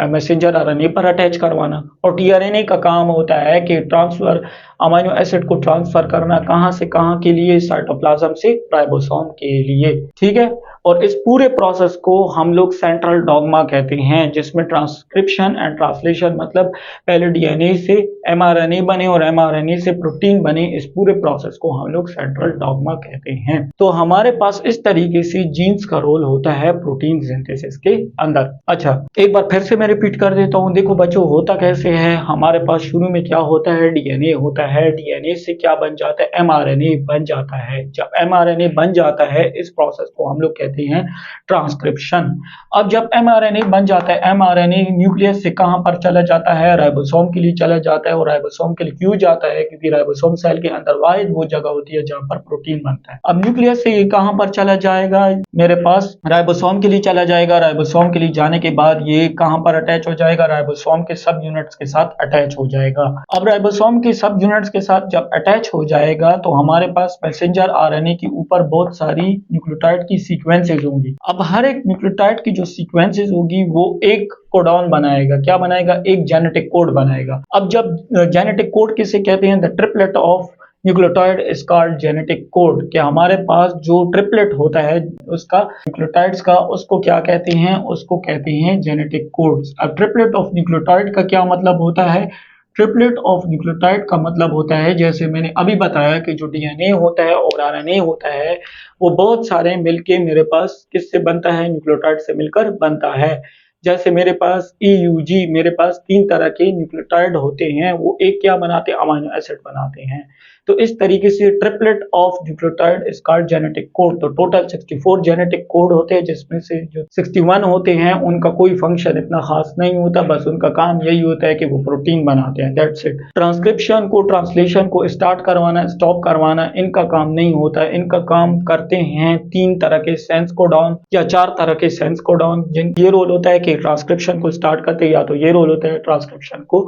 मैसेंजर आरएनए पर अटैच करवाना। और टीआरएनए का काम होता है कि ट्रांसफर, अमीनो एसिड को ट्रांसफर करना कहाँ से कहाँ के लिए, साइटोप्लाज्म से राइबोसोम के लिए, ठीक है। और इस पूरे प्रोसेस को हम लोग सेंट्रल डॉग्मा कहते हैं, जिसमें ट्रांसक्रिप्शन एंड ट्रांसलेशन मतलब पहले डीएनए से एमआरएनए बने और एमआरएनए से प्रोटीन बने, इस पूरे प्रोसेस को हम लोग सेंट्रल डॉग्मा कहते हैं। तो हमारे पास इस तरीके से जीन्स का रोल होता है प्रोटीन सिंथेसिस के अंदर। अच्छा, एक बार फिर से मैं रिपीट कर देता हूँ। देखो बच्चों, होता कैसे है, हमारे पास शुरू में क्या होता है, डीएनए होता है। डीएनए से क्या बन जाता है, एमआरएनए बन जाता है। जब एमआरएनए बन जाता है, इस प्रोसेस को हम लोग कहते हैं ट्रांसक्रिप्शन। अब जब एमआरएनए बन जाता है, एमआरएनए न्यूक्लियस से कहां पर चला जाता है, राइबोसोम के लिए चला जाता है। और राइबोसोम के लिए क्यों जाता है, क्योंकि राइबोसोम सेल के अंदर वाहिद वो जगह होती है जहां पर प्रोटीन बनता है। अब न्यूक्लियस से ये कहां पर चला जाएगा, मेरे पास राइबोसोम के लिए चला जाएगा। राइबोसोम के लिए जाने के बाद ये कहां पर अटैच हो जाएगा, राइबोसोम के सब यूनिट्स के साथ अटैच हो जाएगा। अब राइबोसोम के सब यूनिट्स के साथ जब अटैच हो जाएगा तो हमारे पास मैसेंजर आरएनए के ऊपर बहुत सारी न्यूक्लियोटाइड की सीक्वेंसेस होंगी। अब हर एक न्यूक्लियोटाइड की जो सीक्वेंसेस होगी वो एक कोडॉन बनाएगा। क्या बनाएगा, एक जेनेटिक कोड बनाएगा। अब जब जेनेटिक कोड किसे कहते हैं, the triplet of nucleotide is called genetic code. कि हमारे पास जो ट्रिपलेट होता है उसका, न्यूक्लियोटाइड्स का, उसको क्या कहते हैं, उसको कहते हैं जेनेटिक कोड्स। अब ट्रिपलेट ऑफ न्यूक्लियोटाइड का क्या मतलब होता है, ट्रिपलेट ऑफ न्यूक्लियोटाइड का मतलब होता है, जैसे मैंने अभी बताया कि जो डीएनए होता है और आरएनए होता है वो बहुत सारे मिलके मेरे पास किससे बनता है, न्यूक्लियोटाइड से मिलकर बनता है। जैसे मेरे पास ईयूजी, मेरे पास 3 तरह के न्यूक्लियोटाइड होते हैं, वो एक क्या बनाते हैं, अमीनो एसिड बनाते हैं। तो इस तरीके से triplet of nucleotide is called genetic code. तो टोटल 64 जेनेटिक कोड होते हैं, जिसमें से जो 61 होते हैं उनका कोई फंक्शन इतना खास नहीं होता, बस उनका काम यही होता है कि वो प्रोटीन बनाते हैं, दैट्स इट। ट्रांसक्रिप्शन को, ट्रांसलेशन को स्टार्ट करवाना, स्टॉप करवाना इनका काम नहीं होता है। इनका काम करते हैं 3 तरह के सेंस कोडॉन या 4 तरह के सेंस कोडॉन, जिन ये रोल होता है कि ट्रांसक्रिप्शन को स्टार्ट करते हैं, या तो ये रोल होता है ट्रांसक्रिप्शन को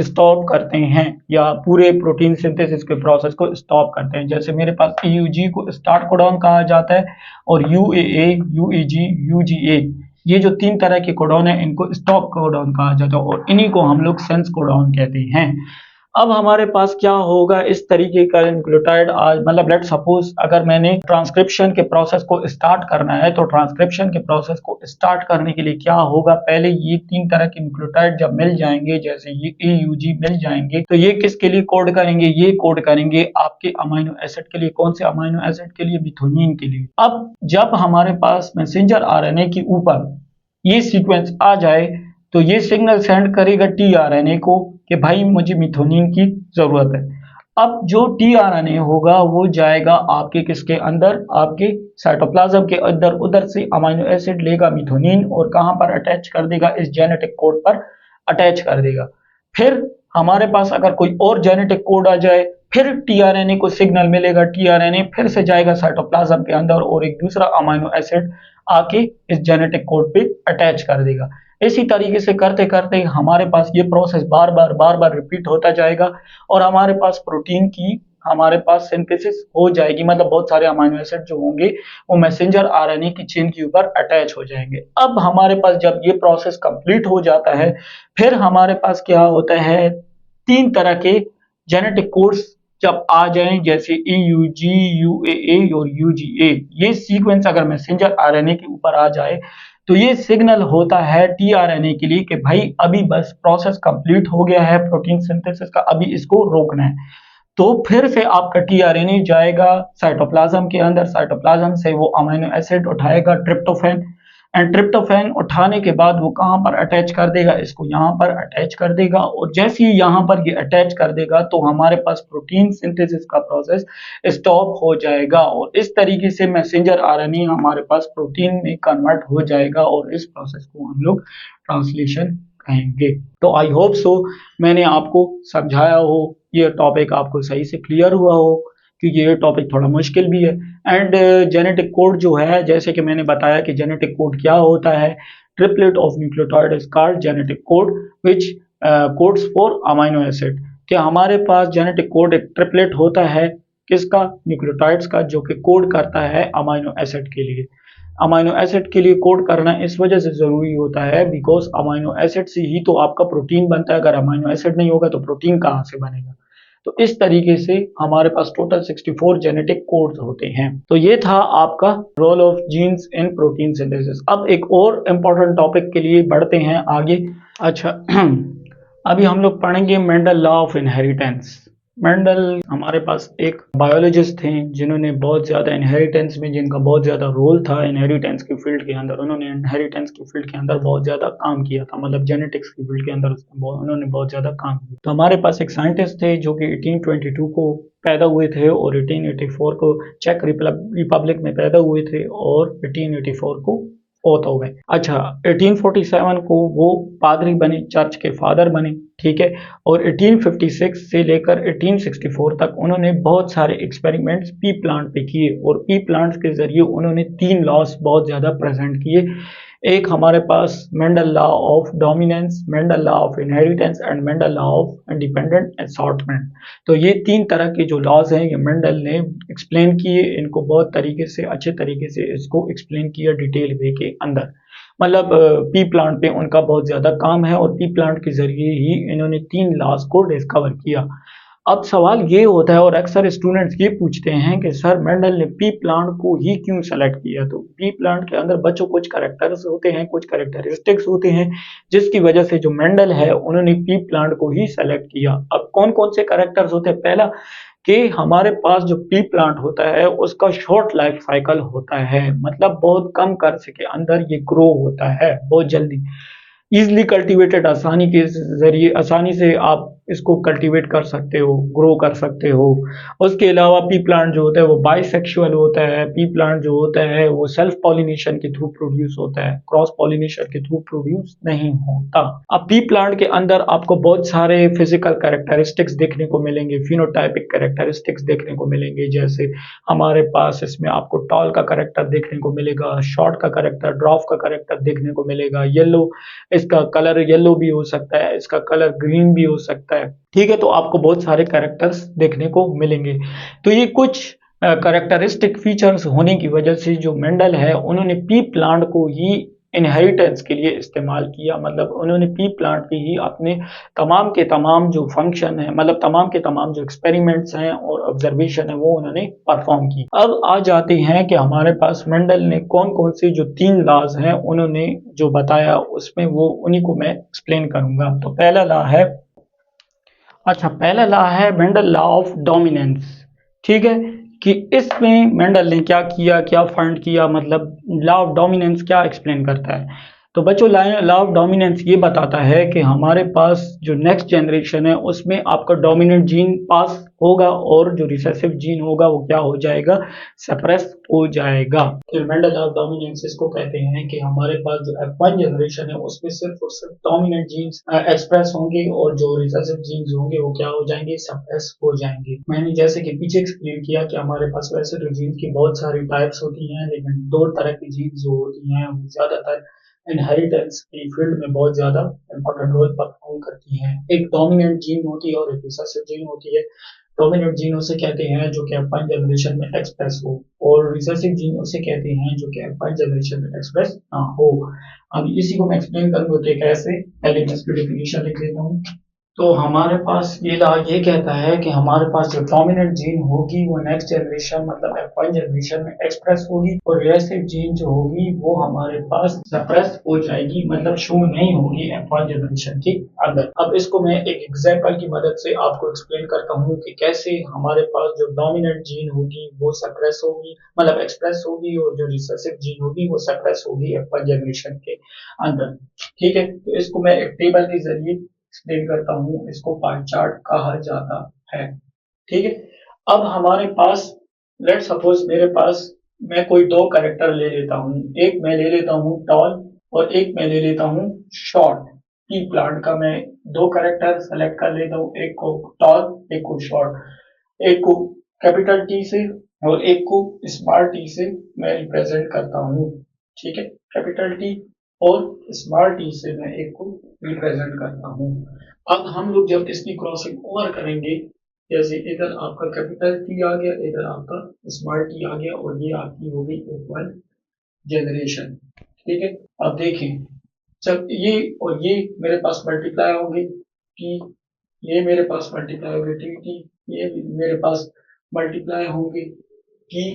स्टॉप करते हैं, या पूरे प्रोटीन सिंथेसिस के प्रोसेस को स्टॉप करते हैं। जैसे मेरे पास ईयूजी को स्टार्ट कोडॉन कहा जाता है और यूएए, यूईजी, यूजीए, ये जो 3 तरह के कोडॉन है इनको स्टॉप कोडॉन कहा जाता है और इन्हीं को हम लोग सेंस कोडॉन कहते हैं। अब हमारे पास क्या होगा, इस तरीके का न्यूक्लियोटाइड आज, मतलब लेट सपोज अगर मैंने ट्रांसक्रिप्शन के प्रोसेस को स्टार्ट करना है, तो ट्रांसक्रिप्शन के प्रोसेस को स्टार्ट करने के लिए क्या होगा, पहले ये 3 तरह के न्यूक्लियोटाइड जब मिल जाएंगे, जैसे ये एयूजी मिल जाएंगे, तो ये किसके लिए कोड करेंगे, ये कोड करेंगे आपके अमीनो एसिड के लिए। कौन से अमीनो एसिड के लिए, मिथोनिन के लिए। अब जब हमारे पास मैसेंजर आरएनए के ऊपर ये सीक्वेंस आ जाए तो ये सिग्नल सेंड करेगा टीआरएनए को कि भाई मुझे मिथोनिन की जरूरत है। अब जो टीआरएनए होगा वो जाएगा आपके किसके अंदर, आपके साइटोप्लाज्म के अंदर, उधर से अमीनो एसिड लेगा मिथोनिन और कहां पर अटैच कर देगा, इस जेनेटिक कोड पर अटैच कर देगा। फिर हमारे पास अगर कोई और जेनेटिक कोड आ जाए, फिर टीआरएनए को सिग्नल मिलेगा, टीआरएनए फिर से जाएगा साइटोप्लाज्म के अंदर और एक दूसरा अमीनो एसिड आके इस जेनेटिक कोड पे अटैच कर देगा। इसी तरीके से करते करते हमारे पास ये प्रोसेस बार बार रिपीट होता जाएगा और हमारे पास प्रोटीन की, हमारे पास सिंथेसिस हो जाएगी। मतलब बहुत सारे अमीनो एसिड जो होंगे वो मैसेंजर आरएनए की चेन के ऊपर अटैच हो जाएंगे। अब हमारे पास जब ये प्रोसेस कंप्लीट हो जाता है, फिर हमारे पास क्या होता है, 3 तरह के जेनेटिक कोड्स जब आ जाएं, जैसे ईयूजी, यूएए और यूजीए, ये सीक्वेंस अगर मैसेंजर आरएनए के ऊपर आ जाए तो ये सिग्नल होता है टीआरएनए के लिए कि भाई अभी बस प्रोसेस कंप्लीट हो गया है प्रोटीन सिंथेसिस का, अभी इसको रोकना है। तो फिर से आपका टीआरएनए जाएगा साइटोप्लाज्म के अंदर, साइटोप्लाज्म से वो अमीनो एसिड उठाएगा ट्रिप्टोफैन, एंड ट्रिप्टोफैन उठाने के बाद वो कहां पर अटैच कर देगा, इसको यहां पर अटैच कर देगा। और जैसे ही यहां पर ये अटैच कर देगा तो हमारे पास प्रोटीन सिंथेसिस का प्रोसेस स्टॉप हो जाएगा और इस तरीके से मैसेंजर आरएनए हमारे पास प्रोटीन में कन्वर्ट हो जाएगा और इस प्रोसेस को हम लोग ट्रांसलेशन कहेंगे। तो आई होप सो मैंने आपको समझाया हो, ये टॉपिक आपको सही से क्लियर हुआ हो, क्योंकि ये टॉपिक थोड़ा मुश्किल भी है। एंड जेनेटिक कोड जो है, जैसे कि मैंने बताया कि जेनेटिक कोड क्या होता है, triplet of nucleotide is called genetic code which codes for amino acid. कि हमारे पास जेनेटिक कोड एक ट्रिपलेट होता है किसका, न्यूक्लियोटाइड्स का, जो कि कोड करता है अमीनो एसिड के लिए। अमाइनो एसिड के लिए कोड करना इस वजह से ज़रूरी होता है बिकॉज़ अमाइनो एसिड से ही तो आपका प्रोटीन बनता है, अगर अमाइनो एसिड नहीं होगा तो प्रोटीन कहाँ से बनेगा। तो इस तरीके से हमारे पास टोटल 64 जेनेटिक कोड्स होते हैं। तो ये था आपका role of genes in protein synthesis. अब एक और इम्पोर्टेंट टॉपिक के लिए बढ़ते हैं आगे। अच्छा अभी हम लोग पढ़ेंगे Mendel law of inheritance. Mendel हमारे पास एक बायोलॉजिस्ट थे जिन्होंने बहुत ज़्यादा इनहेरिटेंस में, जिनका बहुत ज़्यादा रोल था इनहेरिटेंस की फील्ड के अंदर। उन्होंने इनहेरिटेंस की फील्ड के अंदर बहुत ज़्यादा काम किया था, मतलब जेनेटिक्स की फील्ड के अंदर उन्होंने बहुत ज़्यादा काम किया। तो हमारे पास एक साइंटिस्ट थे जो कि 1822 को पैदा हुए थे और 1884 को चेक रिपब्लिक में पैदा हुए थे और 1884 को फौत हो गए। अच्छा 1847 को वो पादरी बने, चर्च के फादर बने, ठीक है। और 1856 से लेकर 1864 तक उन्होंने बहुत सारे एक्सपेरिमेंट्स पी प्लांट पे किए और पी प्लांट्स के जरिए उन्होंने 3 लॉस बहुत ज़्यादा प्रेजेंट किए। एक हमारे पास Mendel law of dominance, Mendel law of inheritance and Mendel law of independent assortment. तो ये 3 तरह के जो लॉज हैं ये मेंडल ने एक्सप्लेन किए, इनको बहुत तरीके से, अच्छे तरीके से इसको एक्सप्लेन किया डिटेल वे के अंदर। मतलब पी प्लांट पे उनका बहुत ज़्यादा काम है और पी प्लांट के ज़रिए ही इन्होंने 3 लॉज को डिस्कवर किया। अब सवाल ये होता है और अक्सर स्टूडेंट्स ये पूछते हैं कि सर मेंडल ने पी प्लांट को ही क्यों सेलेक्ट किया। तो पी प्लांट के अंदर बच्चों कुछ कैरेक्टर्स होते हैं, कुछ कैरेक्टरिस्टिक्स होते हैं जिसकी वजह से जो मेंडल है उन्होंने पी प्लांट को ही सेलेक्ट किया। अब कौन कौन से कैरेक्टर्स होते हैं? पहला कि हमारे पास जो पी प्लांट होता है उसका शॉर्ट लाइफ साइकिल होता है, मतलब बहुत कम कर्ज के अंदर ये ग्रो होता है बहुत जल्दी। इजिली कल्टीवेटेड, आसानी के जरिए, आसानी से आप इसको कल्टीवेट कर सकते हो, ग्रो कर सकते हो। उसके अलावा पी प्लांट जो होता है वो बाइसेक्सुअल होता है। पी प्लांट जो होता है वो सेल्फ पॉलिनेशन के थ्रू प्रोड्यूस होता है, क्रॉस पॉलिनेशन के थ्रू प्रोड्यूस नहीं होता। अब पी प्लांट के अंदर आपको बहुत सारे फिजिकल कैरेक्टरिस्टिक्स देखने को मिलेंगे, फिनोटाइपिक कैरेक्टरिस्टिक्स देखने को मिलेंगे। जैसे हमारे पास इसमें आपको टॉल का कैरेक्टर देखने को मिलेगा, शॉर्ट का कैरेक्टर, ड्रॉफ का कैरेक्टर देखने को मिलेगा, येलो, इसका कलर येलो भी हो सकता है, इसका कलर ग्रीन भी हो सकता है, ठीक है। तो आपको बहुत सारे कैरेक्टर्स देखने को मिलेंगे। तो ये कुछ कैरेक्टरिस्टिक फीचर्स होने की वजह से जो मेंडल है उन्होंने पी प्लांट को ही इनहेरिटेंस के लिए इस्तेमाल किया। मतलब उन्होंने पी प्लांट के ही अपने तमाम के तमाम जो फंक्शन है, मतलब तमाम के तमाम जो एक्सपेरिमेंट्स हैं और ऑब्जर्वेशन है वो उन्होंने परफॉर्म की। अब आ जाते हैं कि हमारे पास मेंडल ने कौन कौन से जो 3 लॉज हैं उन्होंने जो बताया उसमें वो उन्हीं को मैं एक्सप्लेन करूंगा। तो पहला लॉ है, अच्छा पहला लॉ है मेंडल लॉ ऑफ डोमिनेंस, ठीक है। कि इसमें मेंडल ने क्या किया, क्या फाइंड किया, मतलब लॉ ऑफ डोमिनेंस क्या एक्सप्लेन करता है। तो बच्चों लॉ ऑफ डोमिनेंस ये बताता है कि हमारे पास जो नेक्स्ट जनरेशन है उसमें आपका डोमिनेंट जीन पास होगा और जो रिसेसिव जीन होगा वो क्या हो जाएगा, सप्रेस हो जाएगा। तो मेंडल लॉ ऑफ डोमिनेंस इसको कहते हैं कि हमारे पास जो F1 जनरेशन है उसमें सिर्फ और सिर्फ डोमिनेंट जीन्स एक्सप्रेस होंगे और जो रिसेसिव जीन्स होंगे वो क्या हो जाएंगे, सप्रेस हो जाएंगे। मैंने जैसे कि पीछे एक्सप्लेन किया कि हमारे पास वैसे तो जीन्स की बहुत सारी टाइप्स होती हैं, लेकिन 2 तरह की जीन्स जो होती हैं वो ज्यादातर इनहेरिटेंस की फील्ड में बहुत ज्यादा इंपॉर्टेंट रोल परफॉर्म करती हैं। एक डोमिनेंट जीन होती है और एक रिसेसिव जीन होती है। डोमिनेंट जीन उसे कहते हैं जो कि F1 जनरेशन में एक्सप्रेस हो और रिसेसिव जीन उसे कहते हैं जो कि F1 जनरेशन में एक्सप्रेस ना हो। अब इसी को मैं एक्सप्लेन करूंगा कि कैसे, पहले मैं इसकी डेफिनेशन लिख देता हूँ। तो हमारे पास ये लॉ ये कहता है कि हमारे पास जो डोमिनेंट जीन होगी वो नेक्स्ट जनरेशन मतलब F1 जनरेशन में एक्सप्रेस होगी और रिसेसिव जीन जो होगी वो हमारे पास सप्रेस हो जाएगी, मतलब शो नहीं होगी F1 जनरेशन के अंदर। अब इसको मैं एक एग्जांपल की मदद से आपको एक्सप्लेन करता हूँ कि कैसे हमारे पास जो डोमिनेंट जीन होगी वो सप्रेस होगी, मतलब एक्सप्रेस होगी, और जो रिसेसिव जीन होगी वो सप्रेस होगी F1 जनरेशन के अंदर, ठीक है। तो इसको मैं एक टेबल के जरिए एक्सप्लेन करता हूँ, इसको पाई चार्ट कहा जाता है, ठीक है। अब हमारे पास लेट सपोज मेरे पास, मैं कोई 2 कैरेक्टर ले लेता हूँ, एक मैं ले लेता हूँ टॉल और एक मैं ले लेता हूँ शॉर्ट। पी प्लांट का मैं 2 कैरेक्टर सेलेक्ट कर लेता हूँ, एक को टॉल एक को शॉर्ट। एक को कैपिटल टी से और एक को स्मॉल टी से मैं रिप्रेजेंट करता हूँ, ठीक है। कैपिटल टी और स्मॉल टी से मैं एक को रिप्रेजेंट करता हूँ। अब हम लोग जब इसकी क्रॉसिंग ओवर करेंगे, जैसे इधर आपका कैपिटल टी आ गया, इधर आपका स्मॉल टी आ गया और ये आपकी हो गई F1 जनरेशन। ठीक है, अब देखें, जब ये और ये मेरे पास मल्टीप्लाई होंगे टी, ये मेरे पास मल्टीप्लाई होंगे टी टी, ये मेरे पास मल्टीप्लाई होंगे टी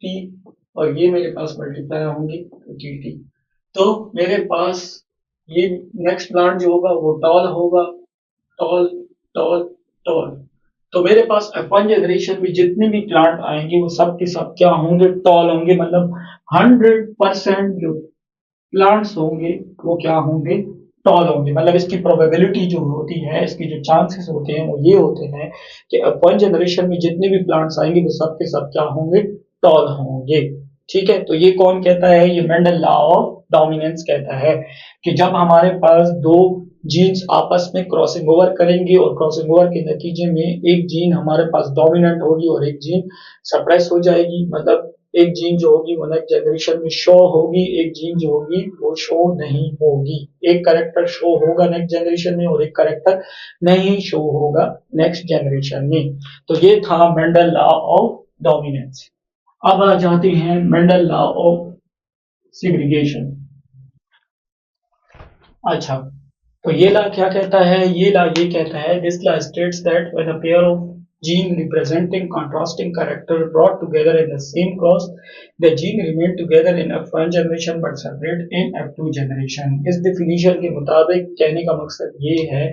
टी, और ये मेरे पास मल्टीप्लाई होंगे टी टी। तो मेरे पास ये नेक्स्ट प्लांट जो होगा वो टॉल होगा, टॉल टॉल टॉल। तो मेरे पास F1 जनरेशन में जितने भी प्लांट आएंगे वो सब के सब क्या होंगे, टॉल होंगे। मतलब 100% जो प्लांट्स होंगे वो क्या होंगे, टॉल होंगे। मतलब इसकी प्रोबेबिलिटी जो होती है, इसकी जो चांसेस होते हैं वो ये होते हैं कि F1 जनरेशन में जितने भी प्लांट्स आएंगे वो सब के सब क्या होंगे, टॉल होंगे। ठीक है, तो ये कौन कहता है, ये मेंडल लॉ ऑफ डोमिनेंस कहता है कि जब हमारे पास दो जीन्स आपस में क्रॉसिंग ओवर करेंगे और क्रॉसिंग ओवर के नतीजे में एक जीन हमारे पास डोमिनेंट होगी और एक जीन सप्रेस हो जाएगी। मतलब एक जीन जो होगी वो नेक्स्ट जनरेशन में शो होगी, एक जीन जो होगी वो शो नहीं होगी। एक करेक्टर शो होगा नेक्स्ट जनरेशन में और एक करेक्टर नहीं शो होगा नेक्स्ट जनरेशन में। तो ये था मेंडल लॉ ऑफ डोमिनेंस। अब आ जाते हैं मेंडल लॉ ऑफ सेग्रीगेशन। अच्छा, तो ये लॉ क्या कहता है, ये लॉ ये कहता है, this law states that when a pair of gene representing contrasting character brought together in the same cross, the gene remain together in F1 generation but separate in F2 generation। इस definition के मुताबिक कहने का मकसद ये है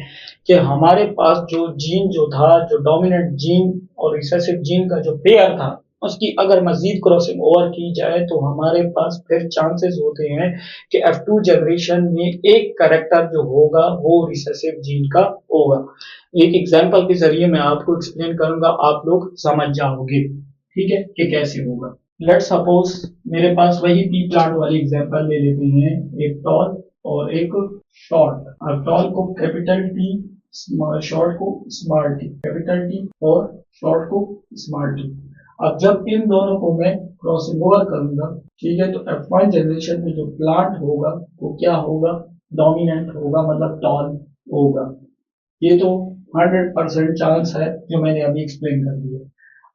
कि हमारे पास जो जीन जो था, जो डोमिनेंट जीन और रिसेसिव जीन का जो पेयर था, उसकी अगर मजीद क्रॉसिंग ओवर की जाए तो हमारे पास फिर चांसेस होते हैं कि F2 जनरेशन में एक करेक्टर जो होगा वो रिसेसिव जीन का होगा। एक एग्जांपल के जरिए मैं आपको एक्सप्लेन करूंगा, आप लोग समझ जाओगे। ठीक है, कि कैसे होगा। लेट सपोज मेरे पास वही पी प्लांट वाली एग्जांपल ले लेते हैं, एक टॉल और एक शॉर्ट। अब टॉल को कैपिटल टी, शॉर्ट को स्मॉल टी, कैपिटल टी और शॉर्ट को स्मॉल टी। अब जब इन दोनों को मैं क्रॉसिंग ओवर करूंगा, ठीक है, तो F1 जनरेशन में जो प्लांट होगा वो क्या होगा, डोमिनेंट होगा, मतलब टॉल होगा। ये तो 100% चांस है जो मैंने अभी एक्सप्लेन कर दिया।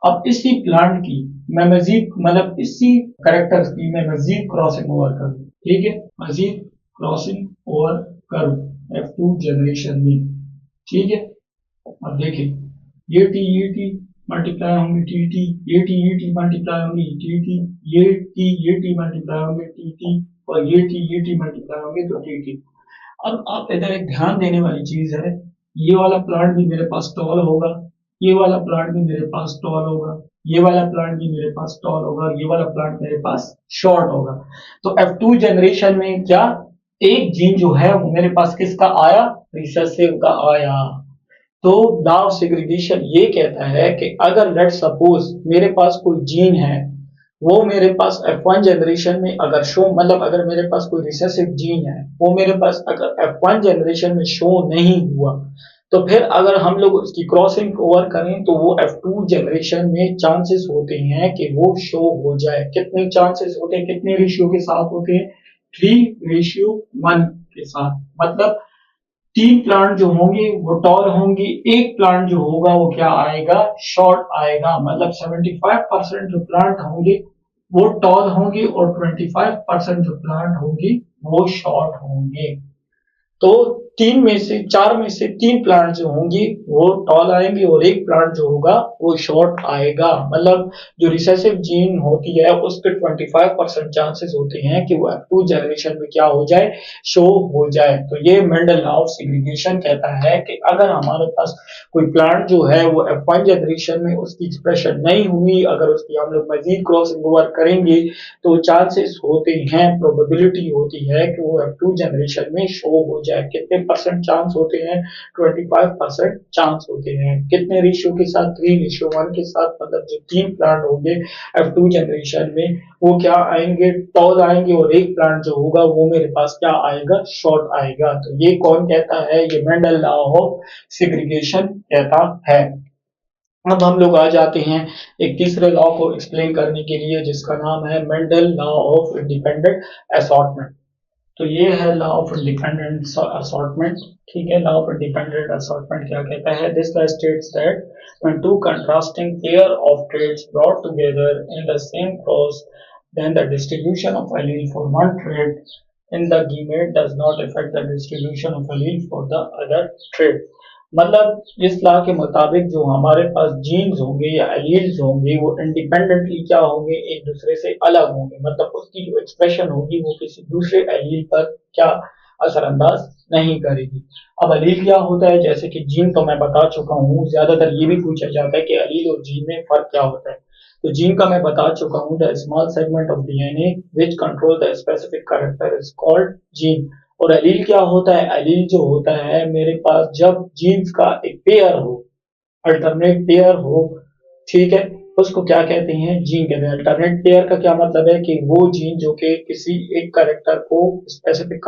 अब इसी प्लांट की मैं मजीद, मतलब इसी करेक्टर्स की मैं मजीद क्रॉसिंग ओवर करूँ, ठीक है, मजीद क्रॉसिंग ओवर करूँ F2 जनरेशन में। ठीक है, अब देखिए, ये टी मल्टीप्लाई होंगे टी टी, ये टी मल्टीप्लाई होंगे टी टी, ये टी मल्टीप्लाई होंगे टी टी, और ये टी मल्टीप्लाई होंगे तो टी टी। अब आप इधर एक ध्यान देने वाली चीज है, ये वाला प्लांट भी मेरे पास टॉल होगा, ये वाला प्लांट भी मेरे पास टॉल होगा, ये वाला प्लांट भी मेरे पास टॉल होगा, और ये वाला प्लांट मेरे पास शॉर्ट होगा। तो F2 जनरेशन में क्या, एक जीन जो है वो मेरे पास किसका आया, रिसेसिव का आया। तो लॉ ऑफ सेग्रीगेशन ये कहता है कि अगर लेट सपोज मेरे पास कोई जीन है, वो मेरे पास F1 जनरेशन में अगर शो, मतलब अगर मेरे पास कोई रिसेसिव जीन है वो मेरे पास अगर F1 जनरेशन में शो नहीं हुआ, तो फिर अगर हम लोग उसकी क्रॉसिंग ओवर करें तो वो F2 जनरेशन में चांसेस होते हैं कि वो शो हो जाए। कितने चांसेस होते हैं, कितने रेशियो के साथ होते हैं, 3:1 के साथ। मतलब 3 प्लांट जो होंगे वो टॉल होंगे, एक प्लांट जो होगा वो क्या आएगा, शॉर्ट आएगा। मतलब 75% जो प्लांट होंगे वो टॉल होंगे और 25% जो प्लांट होंगे वो शॉर्ट होंगे। तो 4 में से 3 प्लांट जो होंगी वो टॉल आएंगे और एक प्लांट जो होगा वो शॉर्ट आएगा। मतलब जो रिसेसिव जीन होती है उसके 25% चांसेस होते हैं कि वो F2 जनरेशन में क्या हो जाए, शो हो जाए। तो ये मेंडल लॉ ऑफ सेग्रीगेशन कहता है कि अगर हमारे पास कोई प्लांट जो है वो F1 जनरेशन में उसकी एक्सप्रेशन नहीं हुई, अगर उसकी हम लोग मजीद क्रॉसिंग ओवर करेंगे तो चांसेस होते हैं, प्रोबेबिलिटी होती है कि वो F2 जनरेशन में शो हो जाए। कितने परसेंट चांस होते हैं, 25% चांस होते हैं। कितने रेशियो के साथ, 3:1 के साथ। मतलब जो 3 प्लांट होंगे F2 जनरेशन में वो क्या आएंगे, टॉल आएंगे, और एक प्लांट जो होगा वो मेरे पास क्या आएगा, शॉर्ट आएगा। तो ये कौन कहता है, ये मेंडल लॉ ऑफ सेग्रीगेशन कहता है। अब हम लोग आ जाते हैं एक तीसरे लॉ को एक्सप्लेन करने के लिए जिसका नाम है Mendel law of independent assortment. तो ये है लॉ ऑफ इंडिपेंडेंट असॉर्टमेंट। ठीक है, लॉ ऑफ इंडिपेंडेंट असॉर्टमेंट क्या कहता है, this law states that when two contrasting pair of traits brought together in the same cross, then the distribution of allele for one trait in the gamete does not affect the distribution of allele for the other trait. मतलब इस law के मुताबिक जो हमारे पास jeans होंगे या alleles होंगे वो इंडिपेंडेंटली क्या होंगे, एक दूसरे से अलग होंगे, मतलब उसकी जो एक्सप्रेशन होगी वो किसी दूसरे एलील पर क्या असरअंदाज नहीं करेगी। अब एलील क्या होता है, जैसे कि जीन तो मैं बता चुका हूँ, ज्यादातर ये भी पूछा जाता है कि एलील और जीन में फर्क क्या होता है। तो जीन का मैं बता चुका हूँ, the small segment of DNA which control the specific character is called gene. और एलील क्या होता है, एलील जो होता है मेरे पास जब जीन्स का एक पेयर हो, अल्टरनेट पेयर हो, ठीक है, उसको क्या कहते हैं, जीन कहते हैं। अल्टरनेट पेयर का क्या मतलब है कि वो जीन जो कि किसी एक कैरेक्टर को, स्पेसिफिक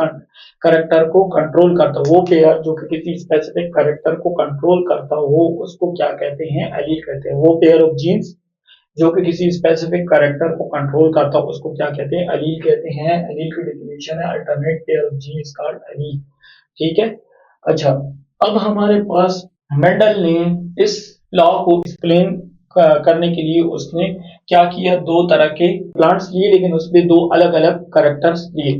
कैरेक्टर को कंट्रोल करता हो, वो पेयर जो कि किसी स्पेसिफिक कैरेक्टर को कंट्रोल करता हो, उसको क्या कहते हैं, एलील कहते हैं। वो पेयर ऑफ जीन्स जो कि किसी स्पेसिफिक कैरेक्टर को कंट्रोल करता हो उसको क्या कहते हैं, एलील कहते हैं। एलील की डेफिनेशन है alternate pair of gene is called allele, ठीक है। अच्छा, अब हमारे पास मेंडल ने इस लॉ को एक्सप्लेन करने के लिए उसने क्या किया, दो तरह के प्लांट्स लिए, लेकिन उसमें दो अलग अलग कैरेक्टर्स लिए।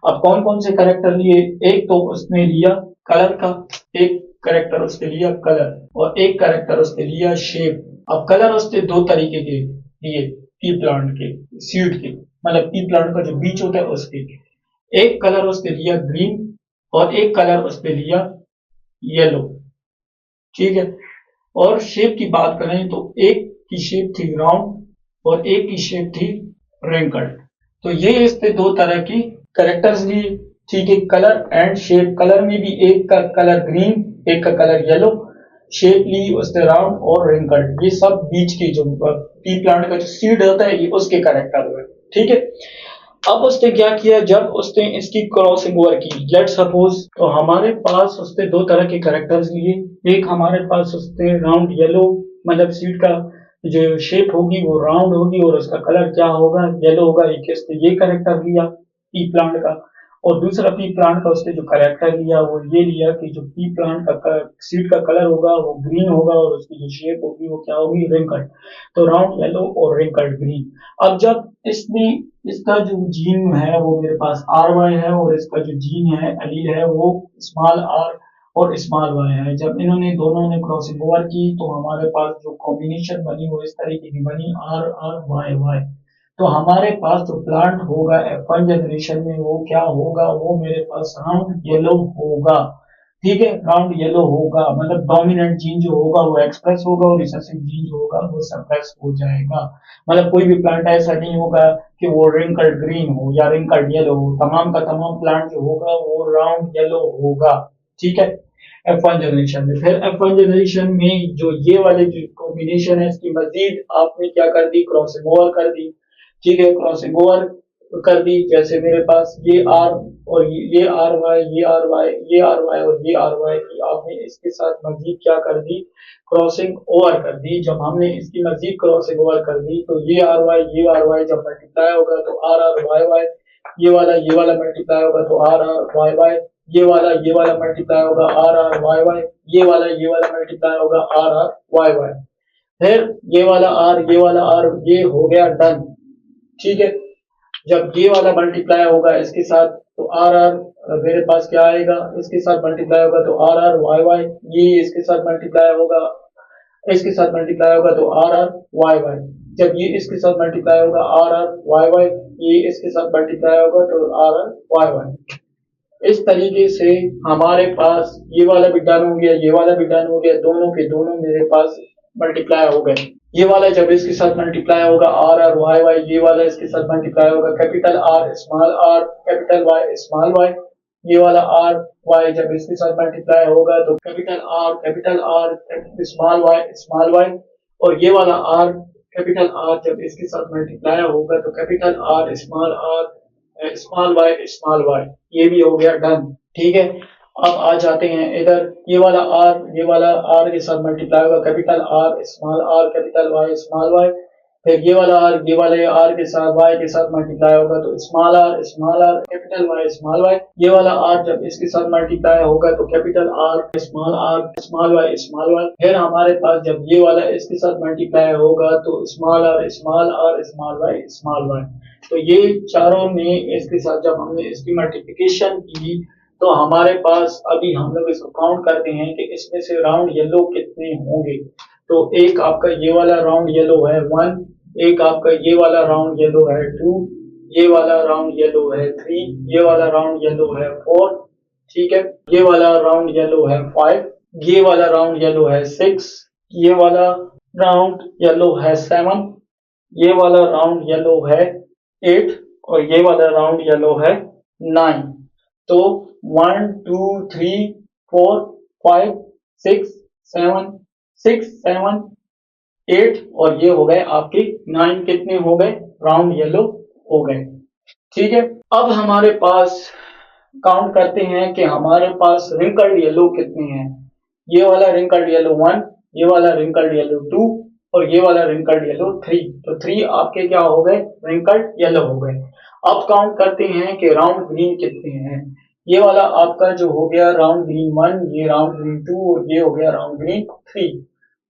अब कौन कौन से कैरेक्टर लिए, एक तो उसने लिया कलर का, एक कैरेक्टर उसने लिया कलर, और एक कैरेक्टर उसने लिया शेप। अब कलर उसने दो तरीके के लिए, पी प्लांट के, सीड के, मतलब पी प्लांट का जो बीज होता है उसके। एक कलर उसने लिया ग्रीन और एक कलर उसने लिया येलो, ठीक है। और शेप की बात करें तो एक की शेप थी राउंड और एक की शेप थी रिंकल्ड। तो ये इससे दो तरह की कैरेक्टर्स लिए, ठीक है। कलर एंड शेप, कलर में भी एक का कलर ग्रीन, एक का कलर येलो, शेप ली उसने राउंड और रिंकल्ड। ये सब बीच के जो पी प्लांट का जो सीड होता है ये उसके कैरेक्टर हुए, ठीक है। अब उसने क्या किया, जब उसने इसकी क्रॉसिंग ओवर की, लेट सपोज, तो हमारे पास उसने दो तरह के कैरेक्टर्स लिए। एक हमारे पास उसने राउंड येलो, मतलब सीड का जो शेप होगी वो राउंड होगी और उसका कलर क्या होगा, येलो होगा। एक इसने ये कैरेक्टर लिया पी प्लांट का, और दूसरा पी प्लांट का उसने जो कैरेक्टर लिया वो ये लिया कि जो पी प्लांट का सीड का कलर होगा वो ग्रीन होगा और उसकी जो शेप होगी वो क्या होगी, रिंकल्ड। तो राउंड येलो और रिंकल्ड ग्रीन। अब जब इसने, इसका जो जीन है वो मेरे पास आर वाई है और इसका जो जीन है एलील है वो स्मॉल आर और स्मॉल वाई है। जब इन्होंने दोनों ने क्रॉसिंग ओवर की तो हमारे पास जो कॉम्बिनेशन बनी वो इस तरीके की बनी, आर आर वाई वाई। तो हमारे पास जो प्लांट होगा F1 जनरेशन में वो क्या होगा, वो मेरे पास राउंड येलो होगा, ठीक है। राउंड येलो होगा मतलब डोमिनेंट जीन जो होगा वो एक्सप्रेस होगा और रिसेसिव जीन जो होगा वो सप्रेस हो जाएगा। मतलब कोई भी प्लांट ऐसा नहीं होगा कि वो रिंकल्ड ग्रीन हो या रिंकल्ड येलो हो, तमाम का तमाम प्लांट जो होगा वो राउंड येलो होगा, ठीक है। F1 जनरेशन में, फिर F1 जनरेशन में जो ये वाले जो कॉम्बिनेशन है इसकी मजीद आपने क्या कर दी, क्रॉसिंग ओवर कर दी, ठीक है। क्रॉसिंग ओवर कर दी, जैसे मेरे पास ये आर और ये आर वाई, ये आर वाई, ये आर वाई और ये आर वाई की आपने इसके साथ मजीद क्या कर दी, क्रॉसिंग ओवर कर दी। जब हमने इसकी मजीद क्रॉसिंग ओवर कर दी तो ये आर वाई जब मल्टीप्लाई होगा तो आर आर वाई वाई, ये वाला मल्टीप्लाई होगा तो आर आर वाई वाई, ये वाला मल्टीप्लाई होगा आर आर वाई वाई, ये वाला मल्टीप्लाई होगा आर आर वाई वाई। फिर ये वाला आर, ये हो गया डन, ठीक है। जब ये वाला मल्टीप्लाई होगा इसके साथ तो आर आर मेरे पास क्या आएगा, इसके साथ मल्टीप्लाई होगा तो आर आर वाई वाई, ये इसके साथ मल्टीप्लाई होगा, इसके साथ मल्टीप्लाई होगा तो आर आर वाई वाई। जब ये इसके साथ मल्टीप्लाई होगा आर आर वाई वाई, ये इसके साथ मल्टीप्लाई होगा तो आर आर वाई वाई। इस तरीके से हमारे पास ये वाला भी डन हो गया, ये वाला भी डन हो गया, दोनों के दोनों मेरे पास मल्टीप्लाई हो गए। ये वाला जब इसके साथ मल्टीप्लाई होगा आर आर वाई वाई, ये वाला इसके साथ मल्टीप्लाई होगा capital R capital Y small Y, ये वाला आर वाई जब इसके साथ मल्टीप्लाई होगा तो कैपिटल आर स्मॉल वाई, और ये वाला आर कैपिटल आर जब इसके साथ मल्टीप्लाई होगा तो कैपिटल आर स्मॉल वाई, ये भी हो गया डन, ठीक है। अब आ जाते हैं इधर, ये वाला आर के साथ मल्टीप्लाई होगा capital R capital Y small Y, फिर ये वाले आर के साथ वाई के साथ मल्टीप्लाई होगा तो स्मॉल आर कैपिटल वाई, ये वाला आर जब इसके साथ मल्टीप्लाई होगा तो कैपिटल आर स्मॉल वाई। फिर हमारे पास जब ये वाला इसके साथ मल्टीप्लाई होगा तो स्मॉल वाई। तो ये चारों ने इसके साथ जब हमने इसकी मल्टीप्लिकेशन की तो हमारे पास अभी हम लोग इसको काउंट करते हैं कि इसमें से राउंड येलो कितने होंगे। तो एक आपका ये वाला राउंड येलो है 1, एक आपका ये वाला राउंड येलो है 2, ये वाला राउंड येलो है 3, ये वाला राउंड येलो है 4, ठीक है, ये वाला राउंड येलो है 5, ये वाला राउंड येलो है 6, ये वाला राउंड येलो है 7, ये वाला राउंड येलो है 8 और ये वाला राउंड येलो है 9। तो 1 2 3 4 5 6 7 6 7 8 और ये हो गए आपके 9 कितने हो गए राउंड येलो हो गए। ठीक है, अब हमारे पास काउंट करते हैं कि हमारे पास रिंकल्ड येलो कितने हैं। ये वाला रिंकल्ड येलो 1, ये वाला रिंकल्ड येलो 2 और ये वाला रिंकल्ड येलो 3। तो 3 आपके क्या हो गए रिंकल्ड येलो हो गए। अब काउंट करते हैं कि राउंड ग्रीन कितने हैं। ये वाला आपका जो हो गया राउंड ग्रीन 1, ये राउंड ग्रीन 2 और ये हो गया राउंड ग्रीन 3।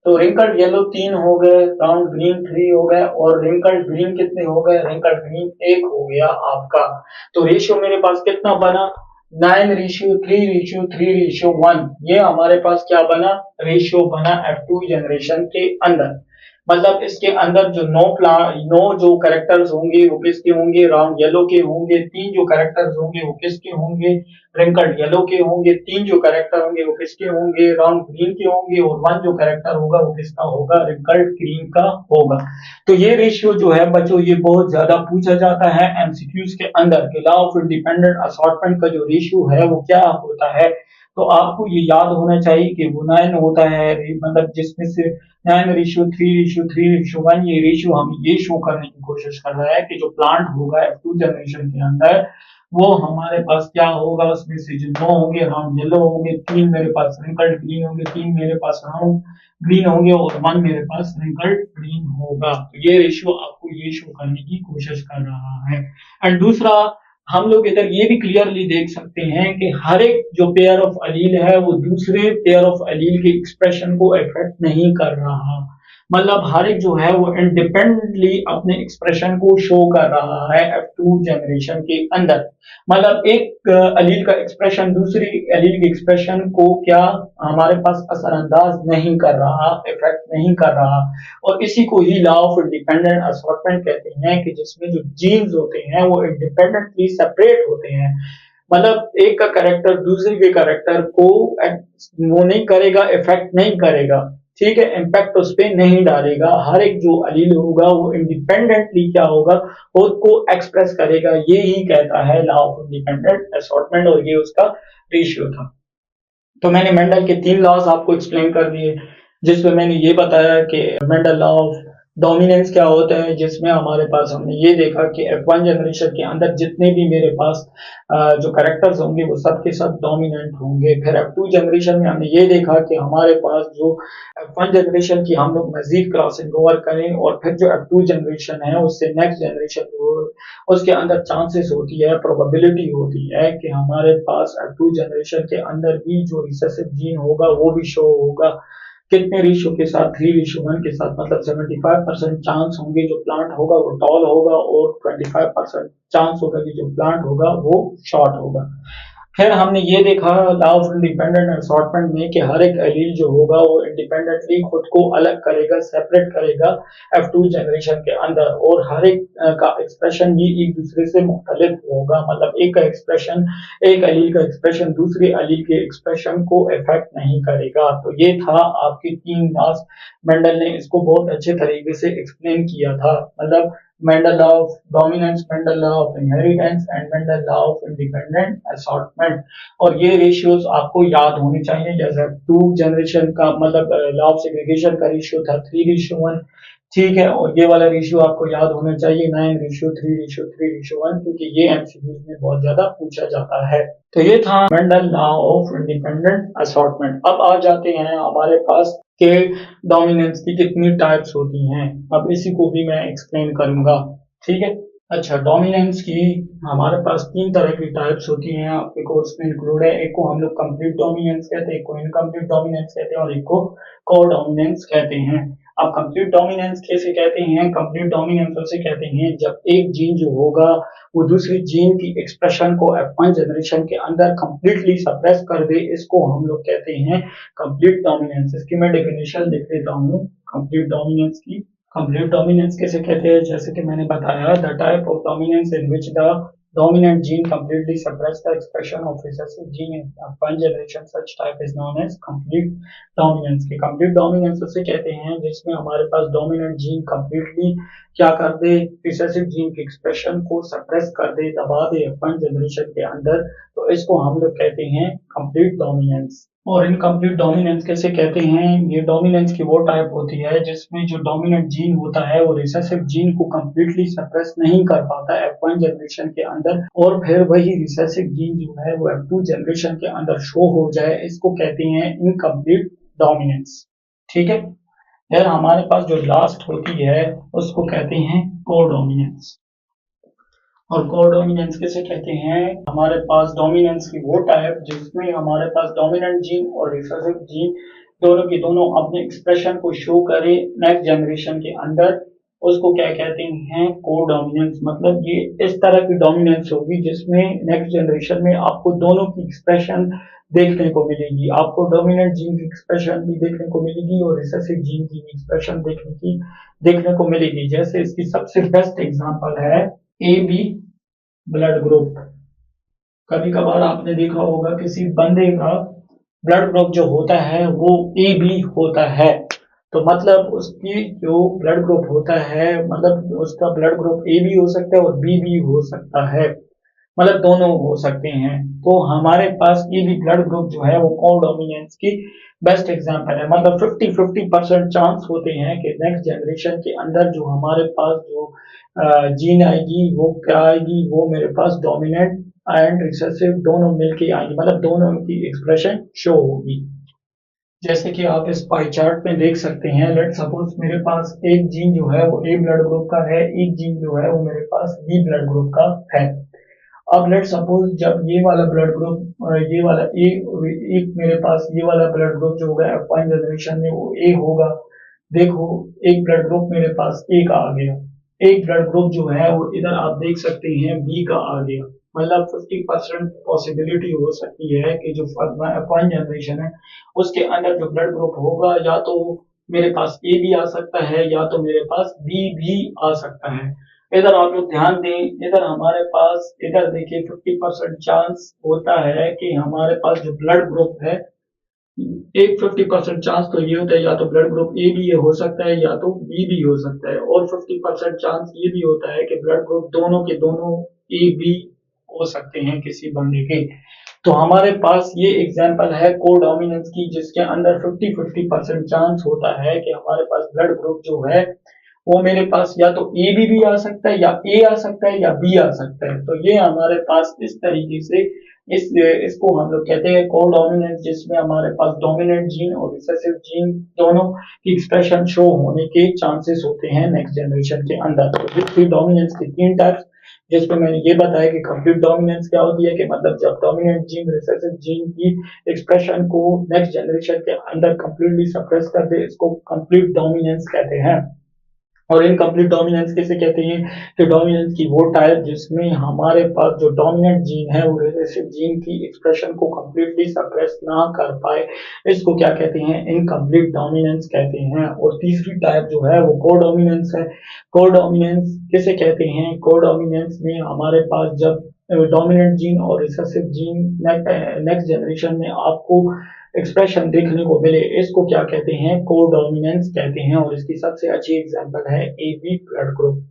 तो रिंकल्ड येलो 3 हो गए, राउंड ग्रीन 3 हो गए और रिंकल्ड ग्रीन कितने हो गए रिंकल्ड ग्रीन 1 हो गया आपका। तो रेशियो मेरे पास कितना बना 9:3:3:1। ये हमारे पास क्या बना रेशियो बना F2 जनरेशन के अंदर। मतलब इसके अंदर जो 9 जो कैरेक्टर्स होंगे वो किसके होंगे राउंड येलो के होंगे, 3 जो कैरेक्टर्स होंगे वो किसके होंगे रिंकल्ड येलो के होंगे, 3 जो कैरेक्टर होंगे वो किसके होंगे राउंड ग्रीन के होंगे और 1 जो कैरेक्टर होगा वो किसका होगा रिंकल्ड ग्रीन का होगा। तो ये रेशियो जो है बच्चों ये बहुत ज्यादा पूछा जाता है एमसीक्यूज के अंदर कि लॉ ऑफ इंडिपेंडेंट असॉर्टमेंट का जो रेशियो है वो क्या होता है। तो आपको ये याद होना चाहिए कि वो 9 होता है, मतलब जिसमें से 9:3:3:1 ये रेशियो हमें ये शो करने की कोशिश कर रहा है कि जो प्लांट होगा F2 जनरेशन के अंदर वो हमारे पास क्या होगा उसमें से जो 9 होंगे राउंड येलो होंगे, 3 मेरे पास रिंकल्ड ग्रीन होंगे, 3 मेरे पास राउंड ग्रीन होंगे और 1 मेरे पास रिंकल्ड ग्रीन होगा। तो ये रेशियो आपको ये शो करने की कोशिश कर रहा है। एंड दूसरा हम लोग इधर ये भी क्लियरली देख सकते हैं कि हर एक जो पेयर ऑफ अलील है वो दूसरे पेयर ऑफ अलील के एक्सप्रेशन को इफेक्ट नहीं कर रहा। मतलब हर एक जो है वो इंडिपेंडेंटली अपने एक्सप्रेशन को शो कर रहा है F2 जनरेशन के अंदर। मतलब एक अलील का एक्सप्रेशन दूसरी अलील के एक्सप्रेशन को क्या हमारे पास असरअंदाज नहीं कर रहा, इफेक्ट नहीं कर रहा। और इसी को ही लॉ ऑफ इंडिपेंडेंट असॉर्टमेंट कहते हैं कि जिसमें जो जीन्स होते हैं वो इंडिपेंडेंटली सेपरेट होते हैं। मतलब एक का कैरेक्टर दूसरे के कैरेक्टर को वो नहीं करेगा, इफेक्ट नहीं करेगा, ठीक है, इम्पैक्ट उस पर नहीं डालेगा। हर एक जो अलील होगा वो इंडिपेंडेंटली क्या होगा खुद को एक्सप्रेस करेगा। ये ही कहता है लॉ ऑफ इंडिपेंडेंट असॉर्टमेंट और ये उसका रेशियो था। तो मैंने मेंडल के 3 लॉज आपको एक्सप्लेन कर दिए जिसमें मैंने ये बताया कि मेंडल लॉ ऑफ डोमिनेंस क्या होता है, जिसमें हमारे पास हमने ये देखा कि F1 जनरेशन के अंदर जितने भी मेरे पास जो कैरेक्टर्स होंगे वो सबके सब डोमिनेंट होंगे। फिर F2 जनरेशन में हमने ये देखा कि हमारे पास जो F1 जनरेशन की हम लोग मजीद क्रॉसिंग ओवर करें और फिर जो F2 जनरेशन है उससे नेक्स्ट जनरेशन उसके अंदर चांसेस होती है, प्रोबेबिलिटी होती है कि हमारे पास F2 जनरेशन के अंदर भी जो रिसेसिव जीन होगा वो भी शो होगा। कितने रेशियो के साथ 3:1 के साथ, मतलब 75% चांस होंगे जो प्लांट होगा वो टॉल होगा और 25% चांस होगा कि जो प्लांट होगा वो शॉर्ट होगा। फिर हमने ये देखा लॉ ऑफ इंडिपेंडेंट असॉर्टमेंट में कि हर एक एलील जो होगा वो इंडिपेंडेंटली खुद को अलग करेगा, सेपरेट करेगा F2 जनरेशन के अंदर और हर एक का एक्सप्रेशन भी एक दूसरे से मुख्तलिफ होगा। मतलब एक का एक्सप्रेशन एक एलील का एक्सप्रेशन दूसरे एलील के एक्सप्रेशन को इफेक्ट नहीं करेगा। तो ये था आपके 3 लॉज। मेंडल ने इसको बहुत अच्छे तरीके से एक्सप्लेन किया था। मतलब Mendel law of dominance, Mendel law of inheritance and Mendel law of independent assortment। और ये रेशियोज आपको याद होने चाहिए। जैसे 2 जनरेशन का मतलब लॉ ऑफ सेग्रीगेशन का रेशियो था 3:1, ठीक है, और ये वाला रेशियो आपको याद होना चाहिए 9:3:3:1, क्योंकि ये एमसीक्यूज में बहुत ज्यादा पूछा जाता है। तो ये था fundamental law of independent assortment. अब आ जाते हैं हमारे पास के डोमिनेंस की कितनी टाइप्स होती हैं। अब इसी को भी मैं एक्सप्लेन करूंगा, ठीक है। अच्छा, डोमिनेंस की हमारे पास 3 तरह की टाइप्स होती हैं, आपके कोर्स में इंक्लूड है। एक को हम लोग कंप्लीट डोमिनेंस कहते हैं, एक को इनकम्प्लीट डोमिनेंस कहते हैं, और एक को को डोमिनेंस कहते हैं। अब कंप्लीट डोमिनेंस कैसे कहते हैं? कंप्लीट डोमिनेंस उसे कहते हैं जब एक जीन जो होगा वो दूसरी जीन की एक्सप्रेशन को F1 जनरेशन के अंदर कंप्लीटली सप्रेस कर दे, इसको हम लोग कहते हैं कंप्लीट डोमिनेंस। इसकी मैं डेफिनेशन लिख देता हूँ कंप्लीट डोमिनेंस की। कंप्लीट डोमिनेंस किसे कहते हैं? जैसे कि मैंने बताया, the type of dominance in which the dominant gene completely suppress the expression of recessive gene in one generation, such type is known as complete dominance। की complete dominance उसे कहते हैं जिसमें हमारे पास dominant gene completely क्या कर दे, recessive gene की expression को suppress कर दे, दबा दे one generation के अंदर, तो इसको हम लोग कहते हैं complete dominance। और इनकम्प्लीट डोमिनेंस कैसे कहते हैं? ये डोमिनेंस की वो टाइप होती है जिसमें जो डोमिनेंट जीन होता है वो रिसेसिव जीन को कंप्लीटली सप्रेस नहीं कर पाता F1 जनरेशन के अंदर, और फिर वही रिसेसिव जीन जो है वो F2 जनरेशन के अंदर शो हो जाए, इसको कहते हैं इनकम्प्लीट डोमिनेंस, ठीक है। फिर हमारे पास जो लास्ट होती है उसको कहते हैं कोडोमिनेंस। और कोडोमिनेंस किसे कहते हैं? हमारे पास डोमिनेंस की वो टाइप जिसमें हमारे पास डोमिनेंट जीन और रिसेसिव जीन दोनों की दोनों अपने एक्सप्रेशन को शो करे नेक्स्ट जनरेशन के अंदर, उसको क्या कहते हैं? कोडोमिनेंस। मतलब ये इस तरह की डोमिनेंस होगी जिसमें नेक्स्ट जनरेशन में आपको दोनों की एक्सप्रेशन देखने को मिलेगी, आपको डोमिनेंट जीन की एक्सप्रेशन भी देखने को मिलेगी और रिसेसिव जीन की एक्सप्रेशन देखने को मिलेगी। जैसे इसकी सबसे बेस्ट एग्जांपल है ए बी ब्लड ग्रुप। कभी कभार आपने देखा होगा किसी बंदे का ब्लड ग्रुप जो होता है वो ए बी होता है, तो मतलब उसकी जो ब्लड ग्रुप होता है, मतलब उसका ब्लड ग्रुप ए भी हो सकता है और बी भी हो सकता है, मतलब दोनों हो सकते हैं। तो हमारे पास ए बी ब्लड ग्रुप जो है वो कोडोमिनेंस की बेस्ट एग्जांपल है। मतलब 50-50% चांस होते हैं कि नेक्स्ट जनरेशन के अंदर जो हमारे पास जो जीन आएगी वो क्या आएगी, वो मेरे पास डोमिनेंट एंड रिसेसिव दोनों मिलके आएंगी, मतलब दोनों की एक्सप्रेशन शो होगी। जैसे कि आप इस पाई चार्ट में देख सकते हैं, लेट सपोज मेरे पास एक जीन जो है वो ए ब्लड ग्रुप का है, एक जीन जो है वो मेरे पास बी ब्लड ग्रुप का है। अब लेट सपोज जब ये वाला ब्लड ग्रुप, ये वाला ए, एक मेरे पास ये वाला ब्लड ग्रुप जो होगा F1 जनरेशन में वो ए होगा। देखो, एक ब्लड ग्रुप मेरे पास ए का आ गया, एक ब्लड ग्रुप जो है वो इधर आप देख सकते हैं बी का आ गया। मतलब 50% पॉसिबिलिटी हो सकती है कि जो F1 जनरेशन है उसके अंदर जो ब्लड ग्रुप होगा या तो मेरे पास ए भी आ सकता है या तो मेरे पास बी भी आ सकता है। इधर आप लोग ध्यान दें, इधर हमारे पास, इधर देखिए 50% चांस होता है कि हमारे पास जो ब्लड ग्रुप है, एक 50% चांस तो ये होता है या तो ब्लड ग्रुप ए भी ये हो सकता है या तो बी भी हो सकता है, और 50% चांस ये भी होता है कि ब्लड ग्रुप दोनों के दोनों ए बी हो सकते हैं किसी बंदे के। तो हमारे पास ये एग्जांपल है कोडोमिनेंस की जिसके अंदर 50-50% चांस होता है कि हमारे पास ब्लड ग्रुप जो है वो मेरे पास या तो ए भी आ सकता है या ए आ सकता है या बी आ सकता है। तो ये हमारे पास इस तरीके से इसको हम लोग कहते हैं कोडोमिनेंस, जिसमें हमारे पास डोमिनेंट जीन और रिसेसिव जीन दोनों की एक्सप्रेशन शो होने के चांसेस होते हैं नेक्स्ट जनरेशन के अंदर। तो थ्री डोमिनेंस की 3 टाइप्स, जिसमें मैंने ये बताया कि कंप्लीट डोमिनेंस क्या होती है, कि मतलब जब डोमिनेंट जीन रिसेसिव जीन की एक्सप्रेशन को नेक्स्ट जनरेशन के अंदर कंप्लीटली सप्रेस कर दे, इसको कंप्लीट डोमिनेंस कहते हैं। और इनकम्प्लीट डोमिनेंस किसे कहते हैं? कि डोमिनेंस की वो टाइप जिसमें हमारे पास जो डोमिनेंट जीन है वो रिसेसिव जीन की एक्सप्रेशन को कंप्लीटली सप्रेस ना कर पाए, इसको क्या कहते हैं? इनकम्प्लीट डोमिनेंस कहते हैं। और तीसरी टाइप जो है वो कोडोमिनेंस है। कोडोमिनेंस किसे कहते हैं? कोडोमिनेंस में हमारे पास जब डोमिनेंट जीन और रिसेसिव जीन नेक्स्ट जनरेशन में आपको एक्सप्रेशन देखने को मिले, इसको क्या कहते हैं? कोडोमिनेंस कहते हैं। और इसकी सबसे अच्छी एग्जांपल है ए बी ब्लड ग्रुप,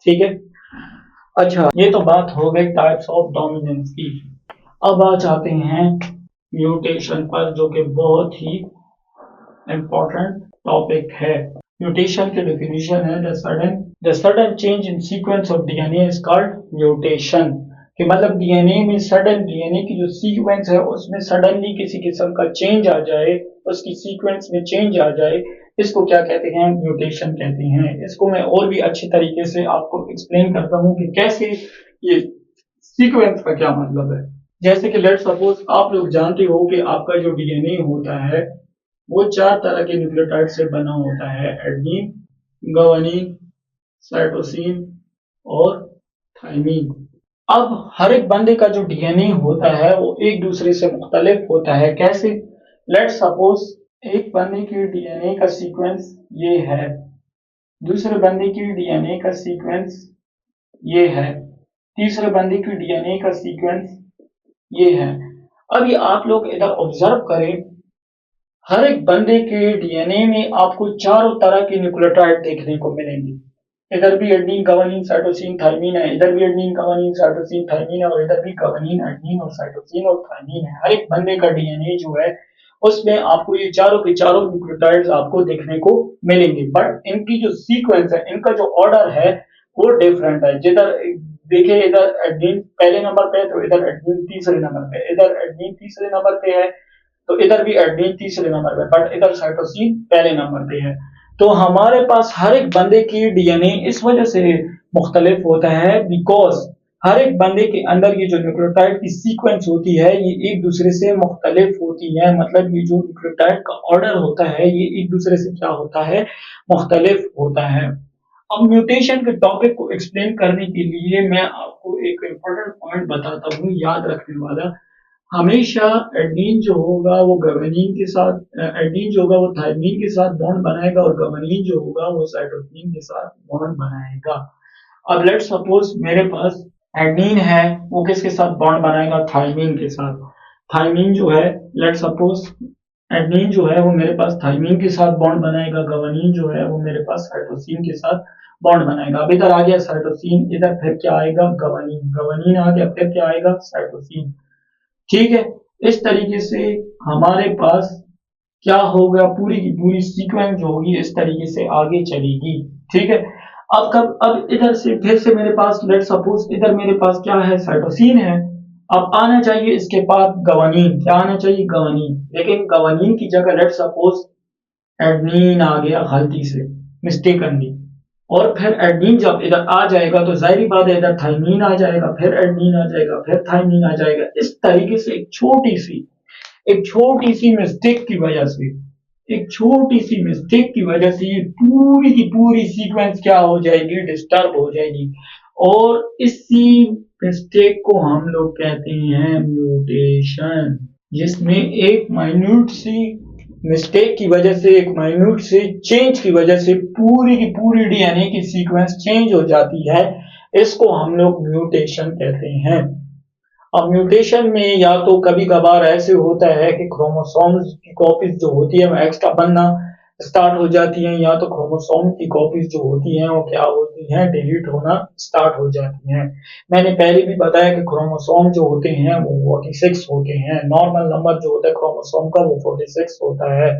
ठीक है। अच्छा, ये तो बात हो गई टाइप्स ऑफ डोमिनेंस की। अब आ जाते हैं म्यूटेशन पर, जो कि बहुत ही इम्पोर्टेंट टॉपिक है। म्यूटेशन की डेफिनेशन है the sudden change in sequence of DNA is called mutation. कि मतलब डीएनए में सडन डीएनए की जो सीक्वेंस है उसमें सडनली किसी किस्म का चेंज आ जाए, उसकी सीक्वेंस में चेंज आ जाए, इसको क्या कहते हैं? म्यूटेशन कहते हैं। इसको मैं और भी अच्छे तरीके से आपको एक्सप्लेन करता हूँ कि कैसे ये सीक्वेंस का क्या मतलब है। जैसे कि लेट्स सपोज आप लोग जानते हो कि आपका जो डीएनए होता है वो 4 तरह के न्यूक्लियोटाइड से बना होता है, एडेनिन, गुआनिन, साइटोसिन और थाइमिन। अब हर एक बंदे का जो डीएनए होता है वो एक दूसरे से मुख्तलिफ होता है। कैसे? लेट्स सपोज एक बंदे की डीएनए का सीक्वेंस ये है, दूसरे बंदे की डीएनए का सीक्वेंस ये है, तीसरे बंदे की डीएनए का सीक्वेंस ये है। अब ये आप लोग इधर ऑब्जर्व करें, हर एक बंदे के डीएनए में आपको चारों तरह के न्यूक्लियोटाइड देखने को मिलेंगे। इधर भी एडेनिन, गुआनिन, साइटोसिन, थाइमिन है, इधर भी एडेनिन, गुआनिन, साइटोसिन, थाइमिन है, और इधर भी गुआनिन, एडेनिन और साइटोसिन और थाइमिन है। हर एक बंदे का डीएनए जो है उसमें आपको ये चारों के चारों न्यूक्लियोटाइड्स आपको देखने को मिलेंगे, बट इनकी जो सीक्वेंस है, इनका जो ऑर्डर है वो डिफरेंट है। जिधर देखिए इधर एडेनिन पहले नंबर पे है तो इधर एडेनिन तीसरे नंबर पे, इधर एडेनिन तीसरे नंबर पे है तो इधर भी एडेनिन तीसरे नंबर पे, बट इधर साइटोसिन पहले नंबर पे है। तो हमारे पास हर एक बंदे की डीएनए इस वजह से मुख्तलिफ होता है बिकॉज हर एक बंदे के अंदर ये जो न्यूक्लियोटाइड की सीक्वेंस होती है ये एक दूसरे से मुख्तलिफ होती है। मतलब ये जो न्यूक्लियोटाइड का ऑर्डर होता है ये एक दूसरे से क्या होता है? मुख्तलिफ होता है। अब म्यूटेशन के टॉपिक को एक्सप्लेन करने के लिए मैं आपको एक इम्पोर्टेंट पॉइंट बताता हूँ याद रखने वाला। हमेशा एडेनिन जो होगा वो गुआनिन के साथ, एडेनिन जो होगा वो थाइमिन के साथ बॉन्ड बनाएगा और गुआनिन जो होगा वो साइटोसिन के साथ बॉन्ड बनाएगा। अब लेट्स सपोज मेरे पास एडेनिन है, वो किसके साथ बॉन्ड बनाएगा? थाइमिन के साथ। थाइमिन जो है, लेट्स सपोज एडेनिन जो है वो मेरे पास थाइमिन के साथ बॉन्ड बनाएगा, गुआनिन जो है वो मेरे पास साइटोसिन के साथ बॉन्ड बनाएगा। अब इधर आ गया साइटोसिन, इधर फिर क्या आएगा? गुआनिन, गुआनिन आ गया, फिर क्या आएगा? साइटोसिन। ठीक है, इस तरीके से हमारे पास क्या होगा? पूरी की पूरी सीक्वेंस जो होगी इस तरीके से आगे चलेगी। ठीक है, अब इधर से फिर से मेरे पास लेट सपोज इधर मेरे पास क्या है? साइटोसिन है। अब आना चाहिए इसके पास गुआनिन, क्या आना चाहिए? गुआनिन। लेकिन गुआनिन की जगह लेट सपोज एडेनिन आ गया गलती से, मिस्टेकनली। और फिर एडेनिन जब इधर आ जाएगा तो जाहिर बात है इधर थाइमिन आ जाएगा, फिर एडेनिन आ जाएगा, फिर थाइमिन आ जाएगा। इस तरीके से एक छोटी सी मिस्टेक की वजह से, एक छोटी सी मिस्टेक की वजह से ये पूरी की पूरी सीक्वेंस क्या हो जाएगी? डिस्टर्ब हो जाएगी। और इसी मिस्टेक को हम लोग कहते हैं म्यूटेशन, जिसमें एक माइन्यूट सी मिस्टेक की वजह से, एक माइन्यूट से चेंज की वजह से पूरी की पूरी डीएनए की सीक्वेंस चेंज हो जाती है। इसको हम लोग म्यूटेशन कहते हैं। अब म्यूटेशन में या तो कभी कभार ऐसे होता है कि क्रोमोसोम्स की कॉपीज जो होती है वो एक्स्ट्रा बनना स्टार्ट हो जाती हैं, या तो क्रोमोसोम की कॉपीज जो होती हैं वो क्या होती हैं? डिलीट होना स्टार्ट हो जाती हैं। मैंने पहले भी बताया कि क्रोमोसोम जो होते हैं वो 46 होते हैं, नॉर्मल नंबर जो होता है क्रोमोसोम का वो 46 होता है।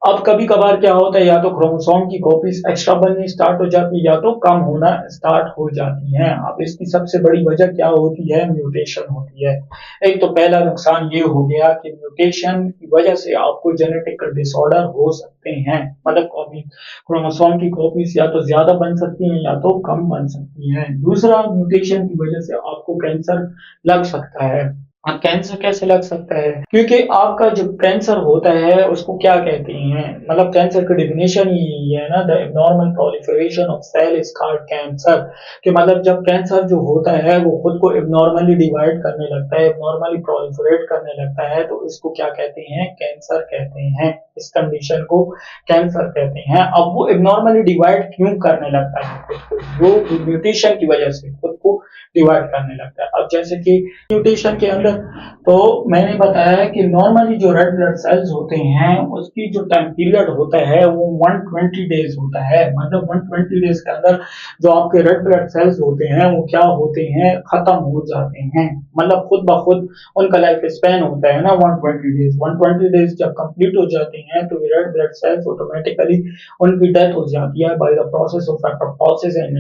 अब कभी कभार क्या होता है, या तो क्रोमोसोम की कॉपीज एक्स्ट्रा बननी स्टार्ट हो जाती है या तो कम होना स्टार्ट हो जाती हैं। अब इसकी सबसे बड़ी वजह क्या होती है? म्यूटेशन होती है। एक तो पहला नुकसान ये हो गया कि म्यूटेशन की वजह से आपको जेनेटिक डिसऑर्डर हो सकते हैं। मतलब कॉपी क्रोमोसोम की कॉपीज या तो ज्यादा बन सकती हैं या तो कम बन सकती हैं। दूसरा, म्यूटेशन की वजह से आपको कैंसर लग सकता है। अब कैंसर कैसे लग सकता है? क्योंकि आपका जो कैंसर होता है उसको क्या कहते हैं? मतलब कैंसर की डेफिनेशन ही यही है ना, the abnormal proliferation of cell is called cancer. कि मतलब जब कैंसर जो होता है वो खुद को एबनॉर्मली डिवाइड करने लगता है, एबनॉर्मली प्रोलिफरेट करने लगता है, तो इसको क्या कहते हैं? कैंसर कहते हैं। इस कंडीशन को कैंसर कहते हैं। अब वो एबनॉर्मली डिवाइड क्यों करने लगता है खुद को? वो म्यूटेशन की वजह से खुद को डिवाइड करने लगता है। अब जैसे कि म्यूटेशन के अंदर तो मैंने बताया है कि नॉर्मली जो रेड ब्लड सेल्स होते हैं उसकी जो टाइम पीरियड होता है वो 120 डेज होता है। मतलब 120 डेज के अंदर जो आपके रेड ब्लड सेल्स होते हैं वो क्या होते हैं, खत्म हो जाते हैं। मतलब खुद ब खुद उनका लाइफ स्पैन होता है ना 120 डेज। 120 डेज जब कंप्लीट हो जाते हैं तो रेड ब्लड सेल्स ऑटोमेटिकली उनकी डेथ हो जाती है by the process of apoptosis and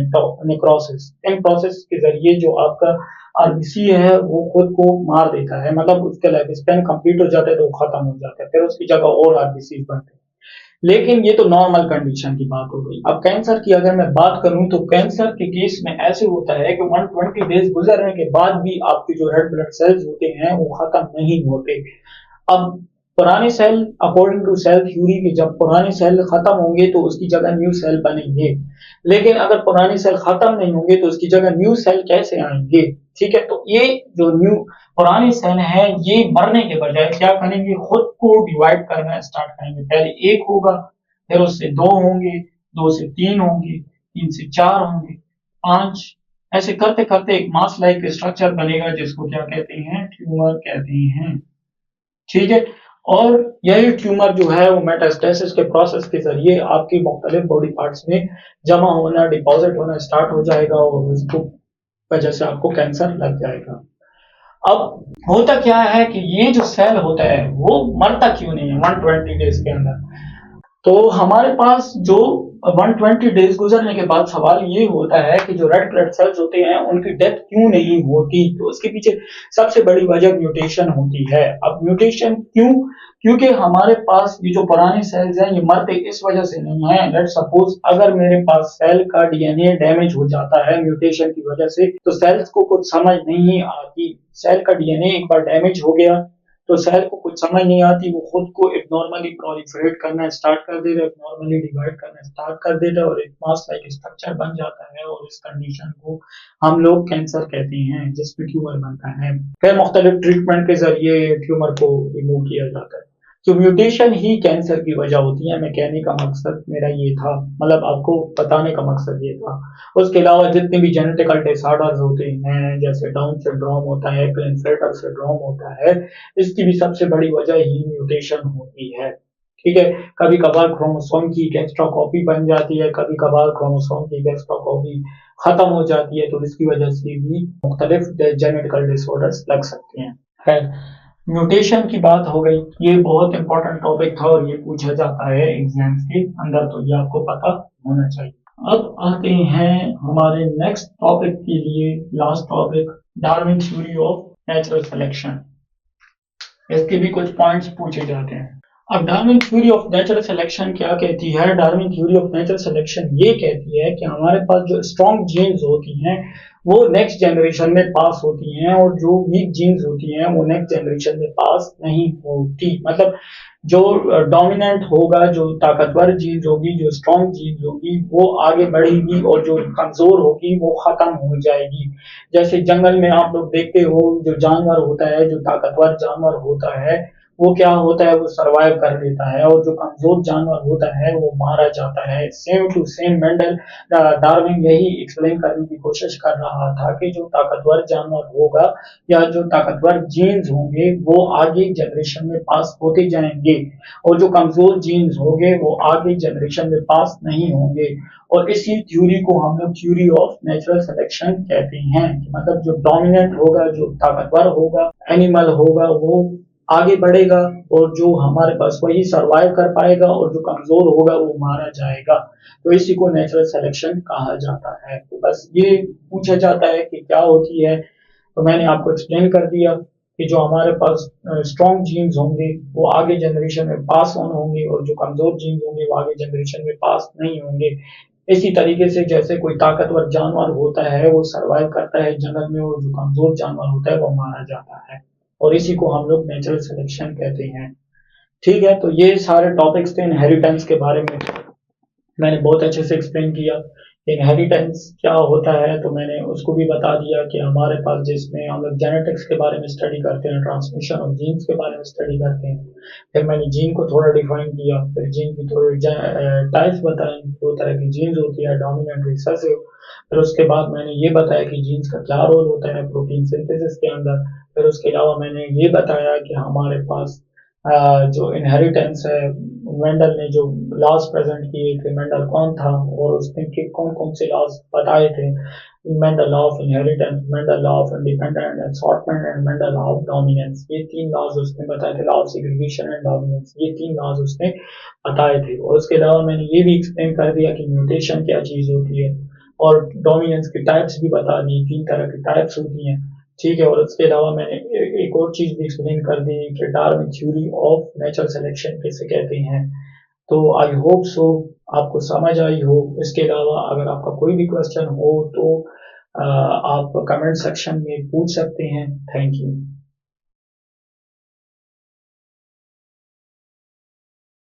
necrosis. In process के जरिए जो आपका आरबीसी है वो खुद को मार देता है। मतलब उसका लाइफ स्पैन कंप्लीट हो जाता है तो वो खत्म हो जाता है, फिर उसकी जगह और आरबीसी बनते हैं। लेकिन ये तो नॉर्मल कंडीशन की बात हो गई। अब कैंसर की अगर मैं बात करूं तो कैंसर के केस में ऐसे होता है कि 120 डेज गुजरने के बाद भी आपके जो रेड ब्लड सेल्स होते हैं वो खत्म नहीं होते। अब पुराने cell according to cell theory कि जब पुराने सेल खत्म होंगे तो उसकी जगह न्यू सेल बनेंगे। लेकिन अगर पुराने सेल खत्म नहीं होंगे तो उसकी जगह न्यू सेल कैसे आएंगे? ठीक है, तो ये जो न्यू पुराने सेल है ये मरने के बजाय क्या करेंगे, खुद को डिवाइड करना स्टार्ट करेंगे। पहले एक होगा, फिर उससे दो होंगे, दो से तीन होंगे, तीन से चार होंगे, पांच, ऐसे करते करते एक मास लाइक स्ट्रक्चर बनेगा जिसको क्या कहते हैं, ट्यूमर कहते हैं। ठीक है, और यही ट्यूमर जो है वो मेटास्टेसिस के प्रोसेस के जरिए आपकी मुख्तलिफ बॉडी पार्ट्स में जमा होना, डिपॉजिट होना स्टार्ट हो जाएगा और उसको वजह से आपको कैंसर लग जाएगा। अब होता क्या है कि ये जो सेल होता है वो मरता क्यों नहीं है 120 डेज के अंदर? तो हमारे पास जो 120 डेज गुजरने के बाद सवाल ये होता है कि जो रेड ब्लड सेल्स होते हैं उनकी डेथ क्यों नहीं होती? तो उसके पीछे सबसे बड़ी वजह म्यूटेशन होती है। अब म्यूटेशन क्यों? क्योंकि हमारे पास ये जो पुराने सेल्स हैं ये मरते इस वजह से नहीं है। लेट सपोज अगर मेरे पास सेल का डीएनए डैमेज हो जाता है म्यूटेशन की वजह से तो सेल्स को कुछ समझ नहीं आती। सेल का डीएनए एक बार डैमेज हो गया तो सेल को कुछ समझ नहीं आती, वो खुद को एबनॉर्मली प्रोलिफरेट करना स्टार्ट कर देता है, एबनॉर्मली डिवाइड करना स्टार्ट कर देता है और एक मास लाइक स्ट्रक्चर बन जाता है और इस कंडीशन को हम लोग कैंसर कहते हैं जिसमें ट्यूमर बनता है। फिर मुख्तलिफ ट्रीटमेंट के जरिए ट्यूमर को रिमूव किया जाता है। तो म्यूटेशन ही कैंसर की वजह होती है। मैं कहने का मकसद मेरा ये था, मतलब आपको बताने का मकसद ये था। उसके अलावा जितने भी जेनेटिकल डिसऑर्डर्स होते हैं जैसे डाउन सिंड्रोम होता है, क्लिनेफेल्टर सिंड्रोम होता है, इसकी भी सबसे बड़ी वजह ही म्यूटेशन होती है। ठीक है, कभी कभार क्रोमोसोम की एक एक्स्ट्रा कॉपी बन जाती है, कभी कभार क्रोमोसोम की एक एक्स्ट्रा कॉपी खत्म हो जाती है, तो इसकी वजह से भी मुख्तलिफ जेनेटिकल डिसऑर्डर्स लग सकते हैं। खैर, म्यूटेशन की बात हो गई, ये बहुत इंपॉर्टेंट टॉपिक था और ये पूछा जाता है एग्जाम्स के अंदर, तो ये आपको पता होना चाहिए। अब आते हैं हमारे नेक्स्ट टॉपिक के लिए, last topic, Darwin theory of natural selection. इसके भी कुछ पॉइंट्स पूछे जाते हैं। अब Darwin theory of natural selection क्या कहती है? Darwin theory of natural selection ये कहती है कि हमारे पास जो स्ट्रॉन्ग जीन्स होती हैं वो नेक्स्ट जनरेशन में पास होती हैं और जो वीक जीन्स होती हैं वो नेक्स्ट जनरेशन में पास नहीं होती। मतलब जो डोमिनेंट होगा, जो ताकतवर जीन्स होगी, जो स्ट्रॉन्ग जीन्स होगी वो आगे बढ़ेगी और जो कमजोर होगी वो खत्म हो जाएगी। जैसे जंगल में आप लोग देखते हो जो जानवर होता है, जो ताकतवर जानवर होता है वो क्या होता है, वो सरवाइव कर लेता है और जो कमजोर जानवर होता है वो मारा जाता है। Same to same Mendel Darwin यही एक्सप्लेन करने की कोशिश कर रहा था कि जो ताकतवर जानवर होगा या जो ताकतवर जीन्स होंगे वो आगे जनरेशन में पास होते जाएंगे और जो कमजोर जीन्स होंगे वो आगे जनरेशन में पास नहीं होंगे। और इसी थ्योरी को हम लोग थ्योरी ऑफ नेचुरल सिलेक्शन कहते हैं। मतलब जो डोमिनेंट होगा, जो ताकतवर होगा, एनिमल होगा वो आगे बढ़ेगा और जो हमारे पास वही सरवाइव कर पाएगा और जो कमजोर होगा वो मारा जाएगा। तो इसी को नेचुरल सिलेक्शन कहा जाता है। तो बस ये पूछा जाता है कि क्या होती है, तो मैंने आपको एक्सप्लेन कर दिया कि जो हमारे पास स्ट्रॉन्ग जीन्स होंगे वो आगे जनरेशन में पास ऑन होंगे और जो कमजोर जीन्स होंगे वो आगे जनरेशन में पास नहीं होंगे। इसी तरीके से जैसे कोई ताकतवर जानवर होता है वो सरवाइव करता है जंगल में और जो कमजोर जानवर होता है वो मारा जाता है और इसी को हम लोग नेचुरल सिलेक्शन कहते हैं। ठीक है, तो ये सारे टॉपिक्स थे इनहेरिटेंस के बारे में, मैंने बहुत अच्छे से एक्सप्लेन किया इनहेरिटेंस क्या होता है तो मैंने उसको भी बता दिया कि हमारे पास जिसमें हम लोग जेनेटिक्स के बारे में स्टडी करते हैं, ट्रांसमिशन ऑफ जीन्स के बारे में स्टडी करते हैं। फिर मैंने जीन को थोड़ा डिफाइन किया, फिर जीन की थोड़ी टाइप्स बताई, दो तरह की जीन्स होती है, डोमिनेंट रिसेसिव। फिर उसके बाद मैंने ये बताया कि जीन्स का क्या रोल होता है प्रोटीन सिंथेसिस के अंदर। फिर उसके अलावा मैंने ये बताया कि हमारे पास जो इनहेरिटेंस है, मेंडल ने जो लॉज प्रेजेंट किए थे, मेंडल कौन था और उसने कौन कौन से लॉज बताए थे। Mendel law of inheritance, Mendel law of independent assortment and Mendel law of dominance, ये तीन लॉज उसने बताए थे। Law of segregation and dominance, ये तीन लॉज उसने बताए थे। और उसके अलावा मैंने ये भी एक्सप्लेन कर दिया कि म्यूटेशन क्या चीज होती है, और डोमिनेंस की टाइप्स भी बता दी, तीन तरह की टाइप्स होती हैं। ठीक है, और उसके अलावा मैंने एक और चीज भी एक्सप्लेन कर दी कि Darwin theory of natural selection किसे कहते हैं। तो आई होप सो आपको समझ आई हो। इसके अलावा अगर आपका कोई भी क्वेश्चन हो तो आप कमेंट सेक्शन में पूछ सकते हैं। Thank you.